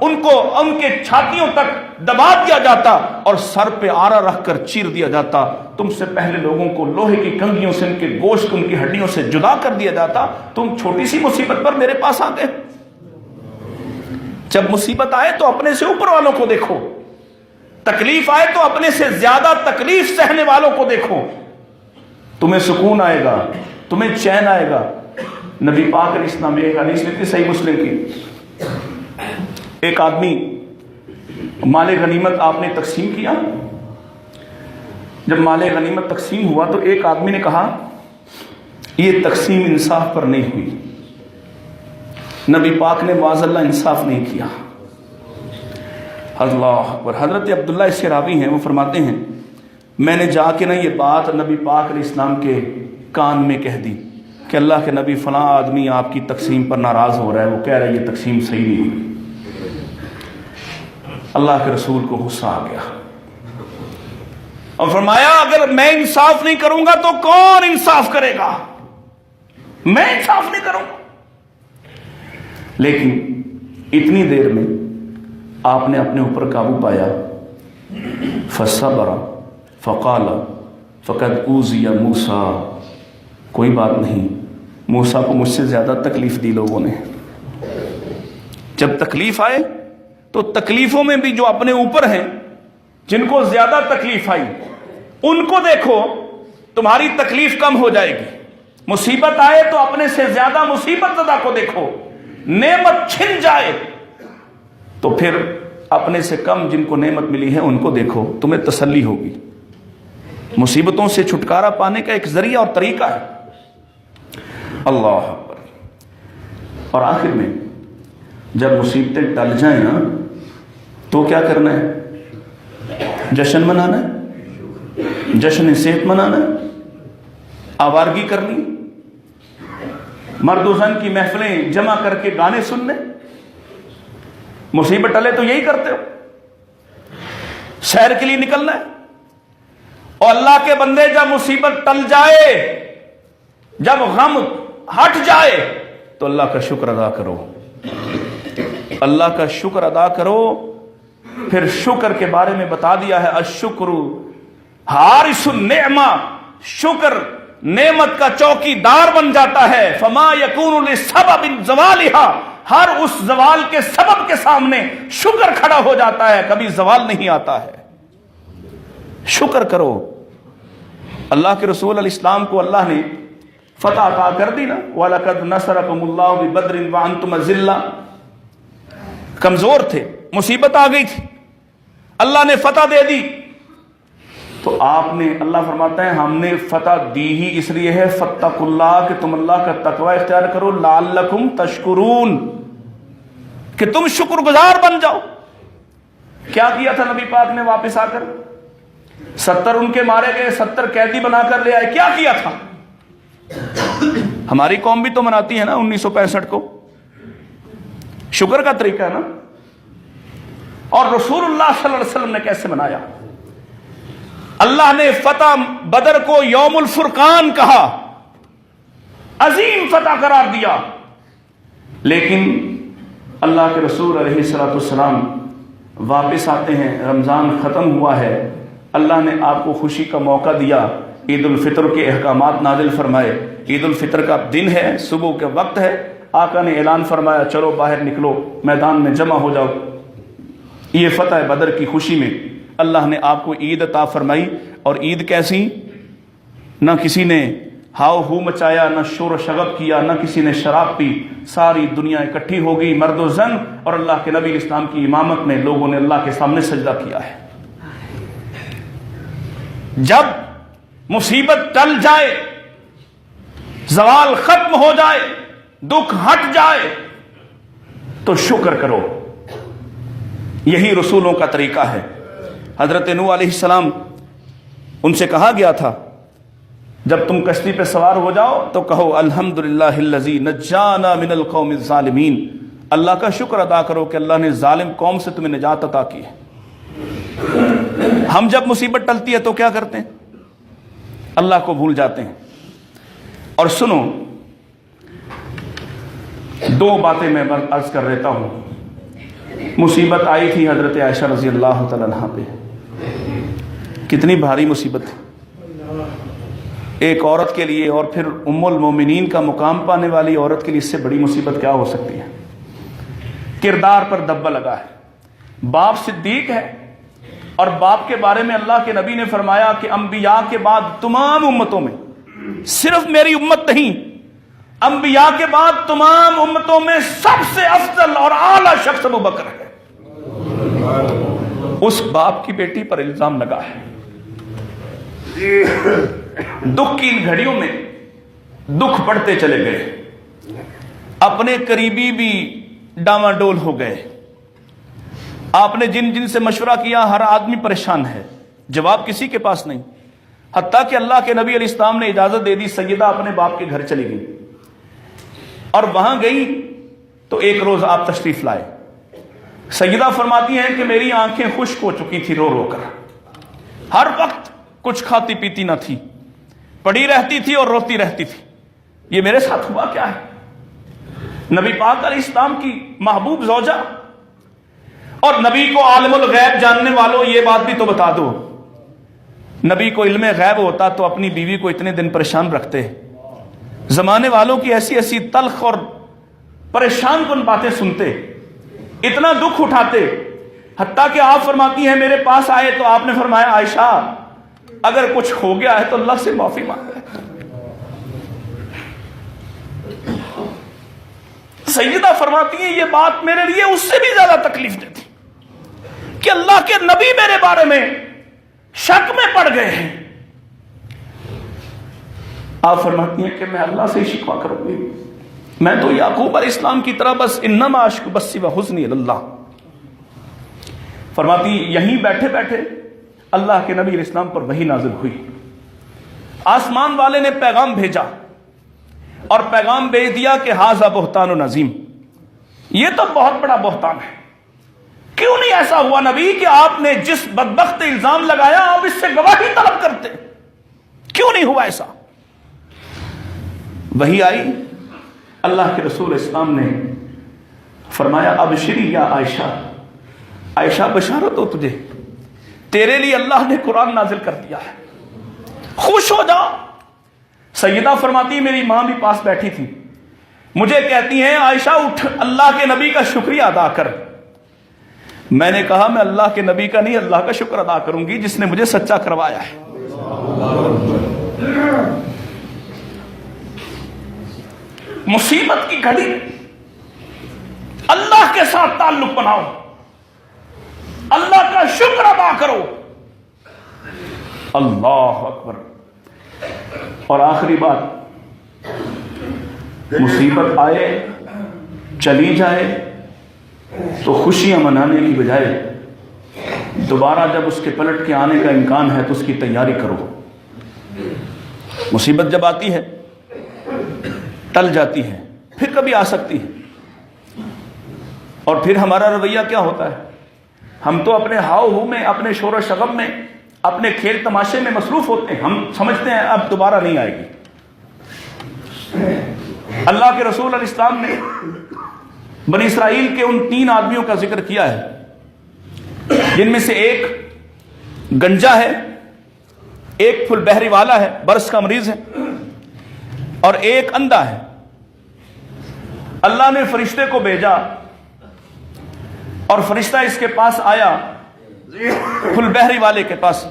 ان کو ان کے چھاتیوں تک دبا دیا جاتا اور سر پہ آرا رکھ کر چیر دیا جاتا۔ تم سے پہلے لوگوں کو لوہے کی کنگھیوں سے، ان کے گوشت، ان کی ہڈیوں سے جدا کر دیا جاتا۔ تم چھوٹی سی مصیبت پر میرے پاس آ گئے۔ جب مصیبت آئے تو اپنے سے اوپر والوں کو دیکھو، تکلیف آئے تو اپنے سے زیادہ تکلیف سہنے والوں کو دیکھو، تمہیں سکون آئے گا، تمہیں چین آئے گا۔ نبی پاک علیہ السلام ایک حدیث لکھی صحیح مسلم کی، ایک آدمی مال غنیمت آپ نے تقسیم کیا۔ جب مال غنیمت تقسیم ہوا تو ایک آدمی نے کہا یہ تقسیم انصاف پر نہیں ہوئی۔ نبی پاک نے معاذ اللہ انصاف نہیں کیا۔ اللہ اکبر۔ حضرت عبداللہ اس کے راوی ہیں، وہ فرماتے ہیں میں نے جا کے یہ بات نبی پاک علیہ السلام کے کان میں کہہ دی کہ اللہ کے نبی فلاں آدمی آپ کی تقسیم پر ناراض ہو رہا ہے، وہ کہہ رہا ہے یہ تقسیم صحیح نہیں ہوئی۔ اللہ کے رسول کو غصہ آ گیا اور فرمایا اگر میں انصاف نہیں کروں گا تو کون انصاف کرے گا؟ میں انصاف نہیں کروں گا۔ لیکن اتنی دیر میں آپ نے اپنے اوپر قابو پایا، فصبر فقال فقد اوذی موسیٰ، کوئی بات نہیں، موسیٰ کو مجھ سے زیادہ تکلیف دی لوگوں نے۔ جب تکلیف آئے تو تکلیفوں میں بھی جو اپنے اوپر ہیں، جن کو زیادہ تکلیف آئی ان کو دیکھو، تمہاری تکلیف کم ہو جائے گی۔ مصیبت آئے تو اپنے سے زیادہ مصیبت زدہ کو دیکھو، نعمت چھن جائے تو پھر اپنے سے کم جن کو نعمت ملی ہے ان کو دیکھو، تمہیں تسلی ہوگی۔ مصیبتوں سے چھٹکارا پانے کا ایک ذریعہ اور طریقہ ہے۔ اللہ اکبر۔ اور آخر میں جب مصیبتیں ٹل جائیں نا تو کیا کرنا ہے؟ جشن منانا ہے، جشن صحت منانا ہے، آوارگی کرنی، مرد و زن کی محفلیں جمع کر کے گانے سننے۔ مصیبت ٹلے تو یہی کرتے ہو، سیر کے لیے نکلنا ہے۔ اور اللہ کے بندے جب مصیبت ٹل جائے، جب غم ہٹ جائے تو اللہ کا شکر ادا کرو، اللہ کا شکر ادا کرو۔ پھر شکر کے بارے میں بتا دیا ہے الشکر حارس النعمہ، شکر نعمت کا چوکی دار بن جاتا ہے۔ فما یکون لسبب زوالها، ہر اس زوال کے سبب کے سامنے شکر کھڑا ہو جاتا ہے، کبھی زوال نہیں آتا ہے۔ شکر کرو۔ اللہ کے رسول علیہ السلام کو اللہ نے فتح عطا کر دی نا، وَلَقَدْ نَصَرَكُمُ اللَّهُ بِبَدْرٍ وَأَنْتُمْ أَذِلَّةٌ، کمزور تھے، مصیبت آ گئی تھی، اللہ نے فتح دے دی تو آپ نے، اللہ فرماتا ہے ہم نے فتح دی ہی اس لیے ہے فَاتَّقُوا اللَّهَ، کہ تم اللہ کا تقوی اختیار کرو، لَعَلَّكُمْ تَشْكُرُونَ، کہ تم شکر گزار بن جاؤ۔ کیا کیا تھا نبی پاک نے واپس آ کر؟ 70 ان کے مارے گئے، 70 قیدی بنا کر لے آئے۔ کیا کیا تھا؟ ہماری قوم بھی تو مناتی ہے نا 1965 کو، شکر کا طریقہ ہے نا۔ اور رسول اللہ صلی اللہ علیہ وسلم نے کیسے منایا؟ اللہ نے فتح بدر کو یوم الفرقان کہا، عظیم فتح قرار دیا، لیکن اللہ کے رسول علیہ الصلوۃ والسلام واپس آتے ہیں، رمضان ختم ہوا ہے، اللہ نے آپ کو خوشی کا موقع دیا، عید الفطر کے احکامات نازل فرمائے، عید الفطر کا دن ہے، صبح کا وقت ہے، آقا نے اعلان فرمایا چلو باہر نکلو، میدان میں جمع ہو جاؤ۔ یہ فتح بدر کی خوشی میں اللہ نے آپ کو عید عطا فرمائی۔ اور عید کیسی؟ نہ کسی نے ہاؤ ہو مچایا، نہ شور و شغب کیا، نہ کسی نے شراب پی، ساری دنیا اکٹھی ہو گئی، مرد و زن، اور اللہ کے نبی اسلام کی امامت میں لوگوں نے اللہ کے سامنے سجدہ کیا ہے۔ جب مصیبت ٹل جائے، زوال ختم ہو جائے، دکھ ہٹ جائے تو شکر کرو۔ یہی رسولوں کا طریقہ ہے۔ حضرت نوح علیہ السلام، ان سے کہا گیا تھا جب تم کشتی پہ سوار ہو جاؤ تو کہو الحمدللہ الذی نجانا من القوم الظالمین، اللہ کا شکر ادا کرو کہ اللہ نے ظالم قوم سے تمہیں نجات عطا کی ہے۔ ہم جب مصیبت ٹلتی ہے تو کیا کرتے ہیں؟ اللہ کو بھول جاتے ہیں۔ اور سنو، دو باتیں میں عرض کر دیتا ہوں۔ مصیبت آئی تھی حضرت عائشہ رضی اللہ تعالیٰ عنہا پہ، کتنی بھاری مصیبت تھی ایک عورت کے لیے، اور پھر ام المومنین کا مقام پانے والی عورت کے لیے اس سے بڑی مصیبت کیا ہو سکتی ہے؟ کردار پر دبا لگا ہے، باپ صدیق ہے، اور باپ کے بارے میں اللہ کے نبی نے فرمایا کہ انبیاء کے بعد تمام امتوں میں، صرف میری امت نہیں، انبیاء کے بعد تمام امتوں میں سب سے افضل اور اعلیٰ شخص ابو بکر ہے۔ اس باپ کی بیٹی پر الزام لگا ہے۔ دکھ کی ان گھڑیوں میں دکھ بڑھتے چلے گئے، اپنے قریبی بھی ڈاواڈول ہو گئے۔ آپ نے جن جن سے مشورہ کیا ہر آدمی پریشان ہے، جواب کسی کے پاس نہیں، حتیٰ کہ اللہ کے نبی علیہ السلام نے اجازت دے دی، سیدہ اپنے باپ کے گھر چلی گئی، اور وہاں گئی تو ایک روز آپ تشریف لائے۔ سیدہ فرماتی ہیں کہ میری آنکھیں خشک ہو چکی تھی رو رو کر، ہر وقت کچھ کھاتی پیتی نہ تھی، پڑی رہتی تھی اور روتی رہتی تھی۔ یہ میرے ساتھ ہوا کیا ہے؟ نبی پاک علیہ السلام کی محبوب زوجہ، اور نبی کو عالم الغیب جاننے والوں یہ بات بھی تو بتا دو، نبی کو علم غیب ہوتا تو اپنی بیوی کو اتنے دن پریشان رکھتے؟ زمانے والوں کی ایسی ایسی تلخ اور پریشان کن باتیں سنتے، اتنا دکھ اٹھاتے، حتیٰ کہ آپ فرماتی ہیں میرے پاس آئے تو آپ نے فرمایا عائشہ اگر کچھ ہو گیا ہے تو اللہ سے معافی مانگے۔ سیدہ فرماتی ہیں یہ بات میرے لیے اس سے بھی زیادہ تکلیف دیتی کہ اللہ کے نبی میرے بارے میں شک میں پڑ گئے ہیں۔ آپ فرماتی ہیں کہ میں اللہ سے شکوہ کروں گی، میں تو یعقوب علیہ السلام کی طرح بس انما اشکو بثی وحزنی الی اللہ۔ فرماتی یہیں بیٹھے بیٹھے اللہ کے نبی علیہ السلام پر وحی نازل ہوئی، آسمان والے نے پیغام بھیجا اور پیغام بھیج دیا کہ ھذا بہتان عظیم، یہ تو بہت بڑا بہتان ہے۔ کیوں نہیں ایسا ہوا نبی کہ آپ نے جس بدبخت الزام لگایا آپ اس سے گواہی طلب کرتے؟ کیوں نہیں ہوا ایسا؟ وہی آئی، اللہ کے رسول اسلام نے فرمایا ابشری یا عائشہ، عائشہ بشارت ہو تجھے، تیرے لیے اللہ نے قرآن نازل کر دیا ہے، خوش ہو جا۔ سیدہ فرماتی میری ماں بھی پاس بیٹھی تھی، مجھے کہتی ہیں عائشہ اٹھ اللہ کے نبی کا شکریہ ادا کر۔ میں نے کہا میں اللہ کے نبی کا نہیں اللہ کا شکر ادا کروں گی جس نے مجھے سچا کروایا ہے۔ مصیبت کی گھڑی اللہ کے ساتھ تعلق بناؤ، اللہ کا شکر ادا کرو۔ اللہ اکبر۔ اور آخری بات، مصیبت آئے چلی جائے تو خوشیاں منانے کی بجائے دوبارہ جب اس کے پلٹ کے آنے کا امکان ہے تو اس کی تیاری کرو۔ مصیبت جب آتی ہے ٹل جاتی ہے، پھر کبھی آ سکتی ہے، اور پھر ہمارا رویہ کیا ہوتا ہے؟ ہم تو اپنے ہاؤ ہو میں، اپنے شور و شغب میں، اپنے کھیل تماشے میں مصروف ہوتے ہیں، ہم سمجھتے ہیں اب دوبارہ نہیں آئے گی۔ اللہ کے رسول علیہ السلام نے بنی اسرائیل کے ان 3 آدمیوں کا ذکر کیا ہے جن میں سے ایک گنجا ہے، ایک پھل بحری والا ہے، برس کا مریض ہے، اور ایک اندھا ہے۔ اللہ نے فرشتے کو بھیجا اور فرشتہ اس کے پاس آیا، پھل بحری والے کے پاس،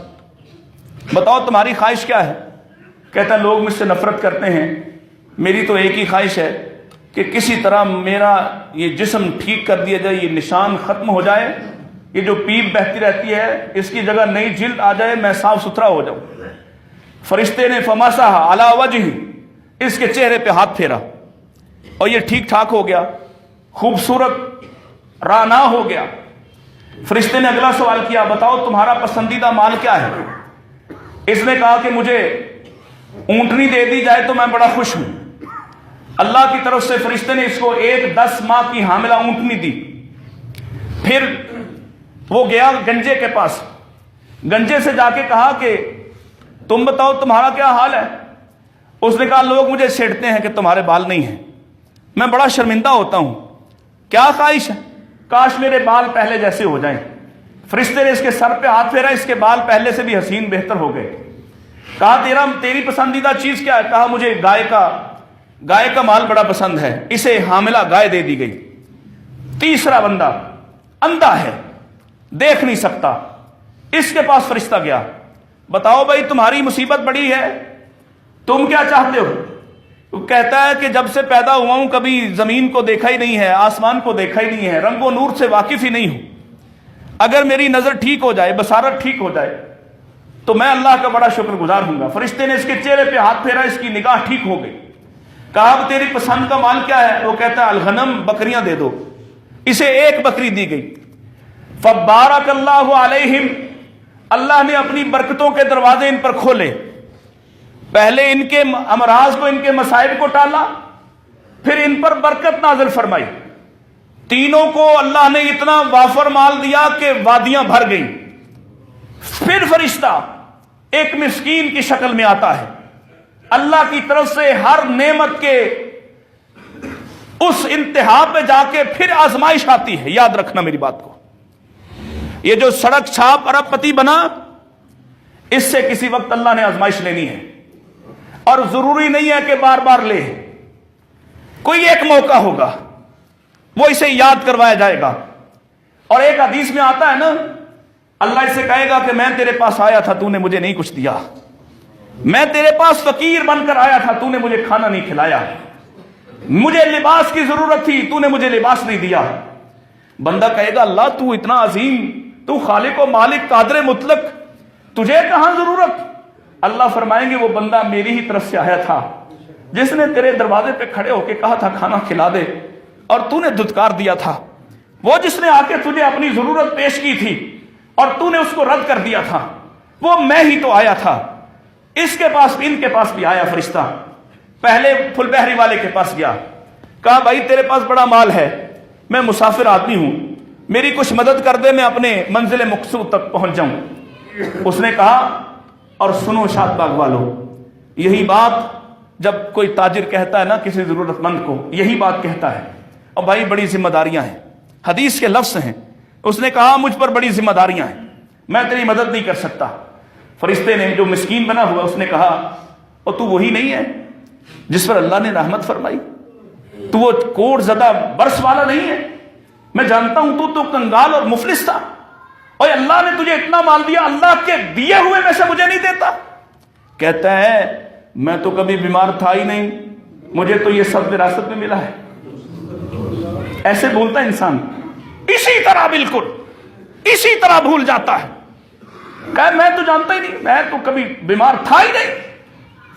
بتاؤ تمہاری خواہش کیا ہے؟ کہتا ہے لوگ مجھ سے نفرت کرتے ہیں، میری تو ایک ہی خواہش ہے کہ کسی طرح میرا یہ جسم ٹھیک کر دیا جائے، یہ نشان ختم ہو جائے، یہ جو پیپ بہتی رہتی ہے اس کی جگہ نئی جلد آ جائے، میں صاف ستھرا ہو جاؤں۔ فرشتے نے فمسح علی وجہہ، اس کے چہرے پہ ہاتھ پھیرا اور یہ ٹھیک ٹھاک ہو گیا، خوبصورت رانا ہو گیا۔ فرشتے نے اگلا سوال کیا، بتاؤ تمہارا پسندیدہ مال کیا ہے؟ اس نے کہا کہ مجھے اونٹنی دے دی جائے تو میں بڑا خوش ہوں۔ اللہ کی طرف سے فرشتے نے اس کو ایک 10 ماہ کی حاملہ اونٹنی دی۔ پھر وہ گیا گنجے کے پاس، گنجے سے جا کے کہا کہ تم بتاؤ تمہارا کیا حال ہے؟ اس نے کہا لوگ مجھے چھیڑتے ہیں کہ تمہارے بال نہیں ہیں، میں بڑا شرمندہ ہوتا ہوں. کیا خواہش ہے؟ کاش میرے بال پہلے جیسے ہو جائیں. فرشتے نے اس کے سر پہ ہاتھ پھیرا, اس کے بال پہلے سے بھی حسین بہتر ہو گئے. کہا تیری پسندیدہ چیز کیا ہے؟ کہا مجھے گائے کا مال بڑا پسند ہے. اسے حاملہ گائے دے دی گئی. تیسرا بندہ اندھا ہے, دیکھ نہیں سکتا, اس کے پاس فرشتہ گیا. بتاؤ بھائی تمہاری مصیبت بڑی ہے, تم کیا چاہتے ہو؟ وہ کہتا ہے کہ جب سے پیدا ہوا ہوں کبھی زمین کو دیکھا ہی نہیں ہے, آسمان کو دیکھا ہی نہیں ہے, رنگ و نور سے واقف ہی نہیں ہوں. اگر میری نظر ٹھیک ہو جائے, بصارت ٹھیک ہو جائے تو میں اللہ کا بڑا شکر گزار ہوں گا. فرشتے نے اس کے چہرے پہ ہاتھ پھیرا, اس کی نگاہ ٹھیک ہو گئی. کہا اب تیری پسند کا مال کیا ہے؟ وہ کہتا ہے الغنم, بکریاں دے دو. اسے ایک بکری دی گئی. فبارک اللہ علیہم, اللہ نے اپنی برکتوں کے دروازے ان پر کھولے. پہلے ان کے امراض کو, ان کے مصائب کو ٹالا, پھر ان پر برکت نازل فرمائی. تینوں کو اللہ نے اتنا وافر مال دیا کہ وادیاں بھر گئیں. پھر فرشتہ ایک مسکین کی شکل میں آتا ہے. اللہ کی طرف سے ہر نعمت کے اس انتہا پہ جا کے پھر آزمائش آتی ہے. یاد رکھنا میری بات کو, یہ جو سڑک چھاپ ارب پتی بنا, اس سے کسی وقت اللہ نے آزمائش لینی ہے, اور ضروری نہیں ہے کہ بار بار لے. کوئی ایک موقع ہوگا, وہ اسے یاد کروایا جائے گا. اور ایک حدیث میں آتا ہے نا, اللہ اس سے کہے گا کہ میں تیرے پاس آیا تھا, تو نے مجھے نہیں کچھ دیا. میں تیرے پاس فقیر بن کر آیا تھا, تو نے مجھے کھانا نہیں کھلایا. مجھے لباس کی ضرورت تھی, تو نے مجھے لباس نہیں دیا. بندہ کہے گا اللہ تو اتنا عظیم, تو خالق و مالک قادر مطلق, تجھے کہاں ضرورت؟ اللہ فرمائیں گے وہ بندہ میری ہی طرف سے آیا تھا, جس نے تیرے دروازے پہ کھڑے ہو کے کہا تھا کھانا کھلا دے, اور تو نے دھتکار دیا تھا. وہ جس نے آ کے تجھے اپنی ضرورت پیش کی تھی اور تو نے اس کو رد کر دیا تھا, وہ میں ہی تو آیا تھا. اس کے پاس, ان کے پاس بھی آیا فرشتہ. پہلے پھل بحری والے کے پاس گیا, کہا بھائی تیرے پاس بڑا مال ہے, میں مسافر آدمی ہوں, میری کچھ مدد کر دے, میں اپنے منزل مقصود تک پہنچ جاؤں. اس نے کہا, اور سنو شاد باغ والو, یہی بات جب کوئی تاجر کہتا ہے نا کسی ضرورت مند کو, یہی بات کہتا ہے. اور بھائی بڑی ذمہ داریاں ہیں, حدیث کے لفظ ہیں. اس نے کہا مجھ پر بڑی ذمہ داریاں ہیں, میں تیری مدد نہیں کر سکتا. فرشتے نے, جو مسکین بنا ہوا, اس نے کہا اور تو وہی نہیں ہے جس پر اللہ نے رحمت فرمائی؟ تو وہ کوڑ زدہ برس والا نہیں ہے؟ میں جانتا ہوں تو کنگال اور مفلس تھا, اور اللہ نے تجھے اتنا مال دیا, اللہ کے دیے ہوئے میں سے مجھے نہیں دیتا. کہتا ہے میں تو کبھی بیمار تھا ہی نہیں, مجھے تو یہ سب وراثت میں ملا ہے. ایسے بولتا ہے انسان, اسی طرح بالکل اسی طرح بھول جاتا ہے. کہ میں تو جانتا ہی نہیں, میں تو کبھی بیمار تھا ہی نہیں.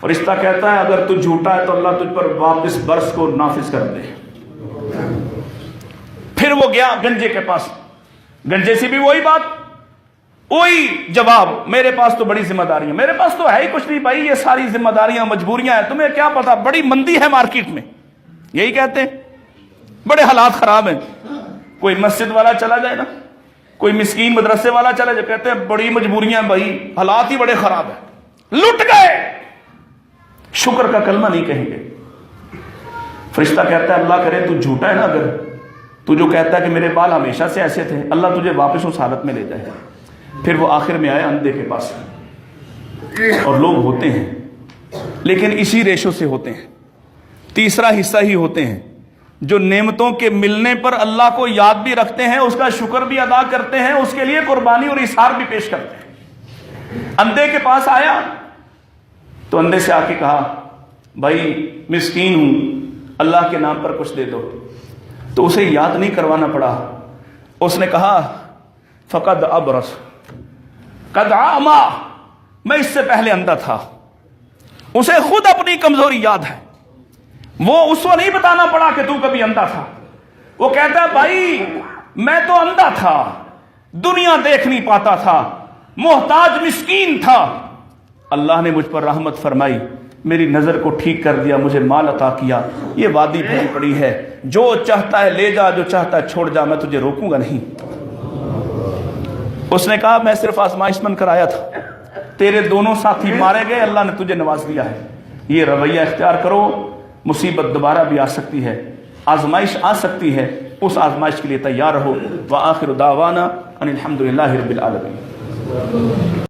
فرشتہ کہتا ہے اگر تو جھوٹا ہے تو اللہ تجھ پر واپس برس کو نافذ کر دے. پھر وہ گیا گنجے کے پاس, گنجے سے بھی وہی بات, وہی جواب, میرے پاس تو بڑی ذمہ داریاں, میرے پاس تو ہے ہی کچھ نہیں بھائی, یہ ساری ذمہ داریاں مجبوریاں ہیں, تمہیں کیا پتا, بڑی مندی ہے مارکیٹ میں. یہی کہتے ہیں, بڑے حالات خراب ہیں. کوئی مسجد والا چلا جائے نا, کوئی مسکین مدرسے والا چلا جائے, کہتے ہیں بڑی مجبوریاں بھائی, حالات ہی بڑے خراب ہیں, لٹ گئے, شکر کا کلمہ نہیں کہیں گے. فرشتہ کہتا ہے اللہ کرے تو جھوٹا ہے نا, اگر تو جو کہتا ہے کہ میرے بال ہمیشہ سے ایسے تھے, اللہ تجھے واپس اس حالت میں لے جائے. پھر وہ آخر میں آئے اندھے کے پاس, اور لوگ ہوتے ہیں لیکن اسی ریشو سے ہوتے ہیں, تیسرا حصہ ہی ہوتے ہیں جو نعمتوں کے ملنے پر اللہ کو یاد بھی رکھتے ہیں, اس کا شکر بھی ادا کرتے ہیں, اس کے لیے قربانی اور اظہار بھی پیش کرتے ہیں. اندھے کے پاس آیا تو اندھے سے آ کے کہا بھائی مسکین ہوں, اللہ کے نام پر کچھ دے دو. تو اسے یاد نہیں کروانا پڑا. اس نے کہا فقد ابرس قد عاما, میں اس سے پہلے اندھا تھا. اسے خود اپنی کمزوری یاد ہے, وہ اس کو نہیں بتانا پڑا کہ تو کبھی اندھا تھا. وہ کہتا ہے بھائی میں تو اندھا تھا, دنیا دیکھ نہیں پاتا تھا, محتاج مسکین تھا, اللہ نے مجھ پر رحمت فرمائی, میری نظر کو ٹھیک کر دیا, مجھے مال عطا کیا. یہ وادی بھری پڑی ہے, جو چاہتا ہے لے جا, جو چاہتا ہے چھوڑ جا, میں تجھے روکوں گا نہیں. اس نے کہا میں صرف آزمائش بن کر آیا تھا, تیرے دونوں ساتھی مارے گئے, اللہ نے تجھے نواز دیا ہے, یہ رویہ اختیار کرو, مصیبت دوبارہ بھی آ سکتی ہے. آزمائش آ سکتی ہے، اس آزمائش کے لیے تیار رہو۔ وآخر دعوانا ان الحمدللہ رب العالمین۔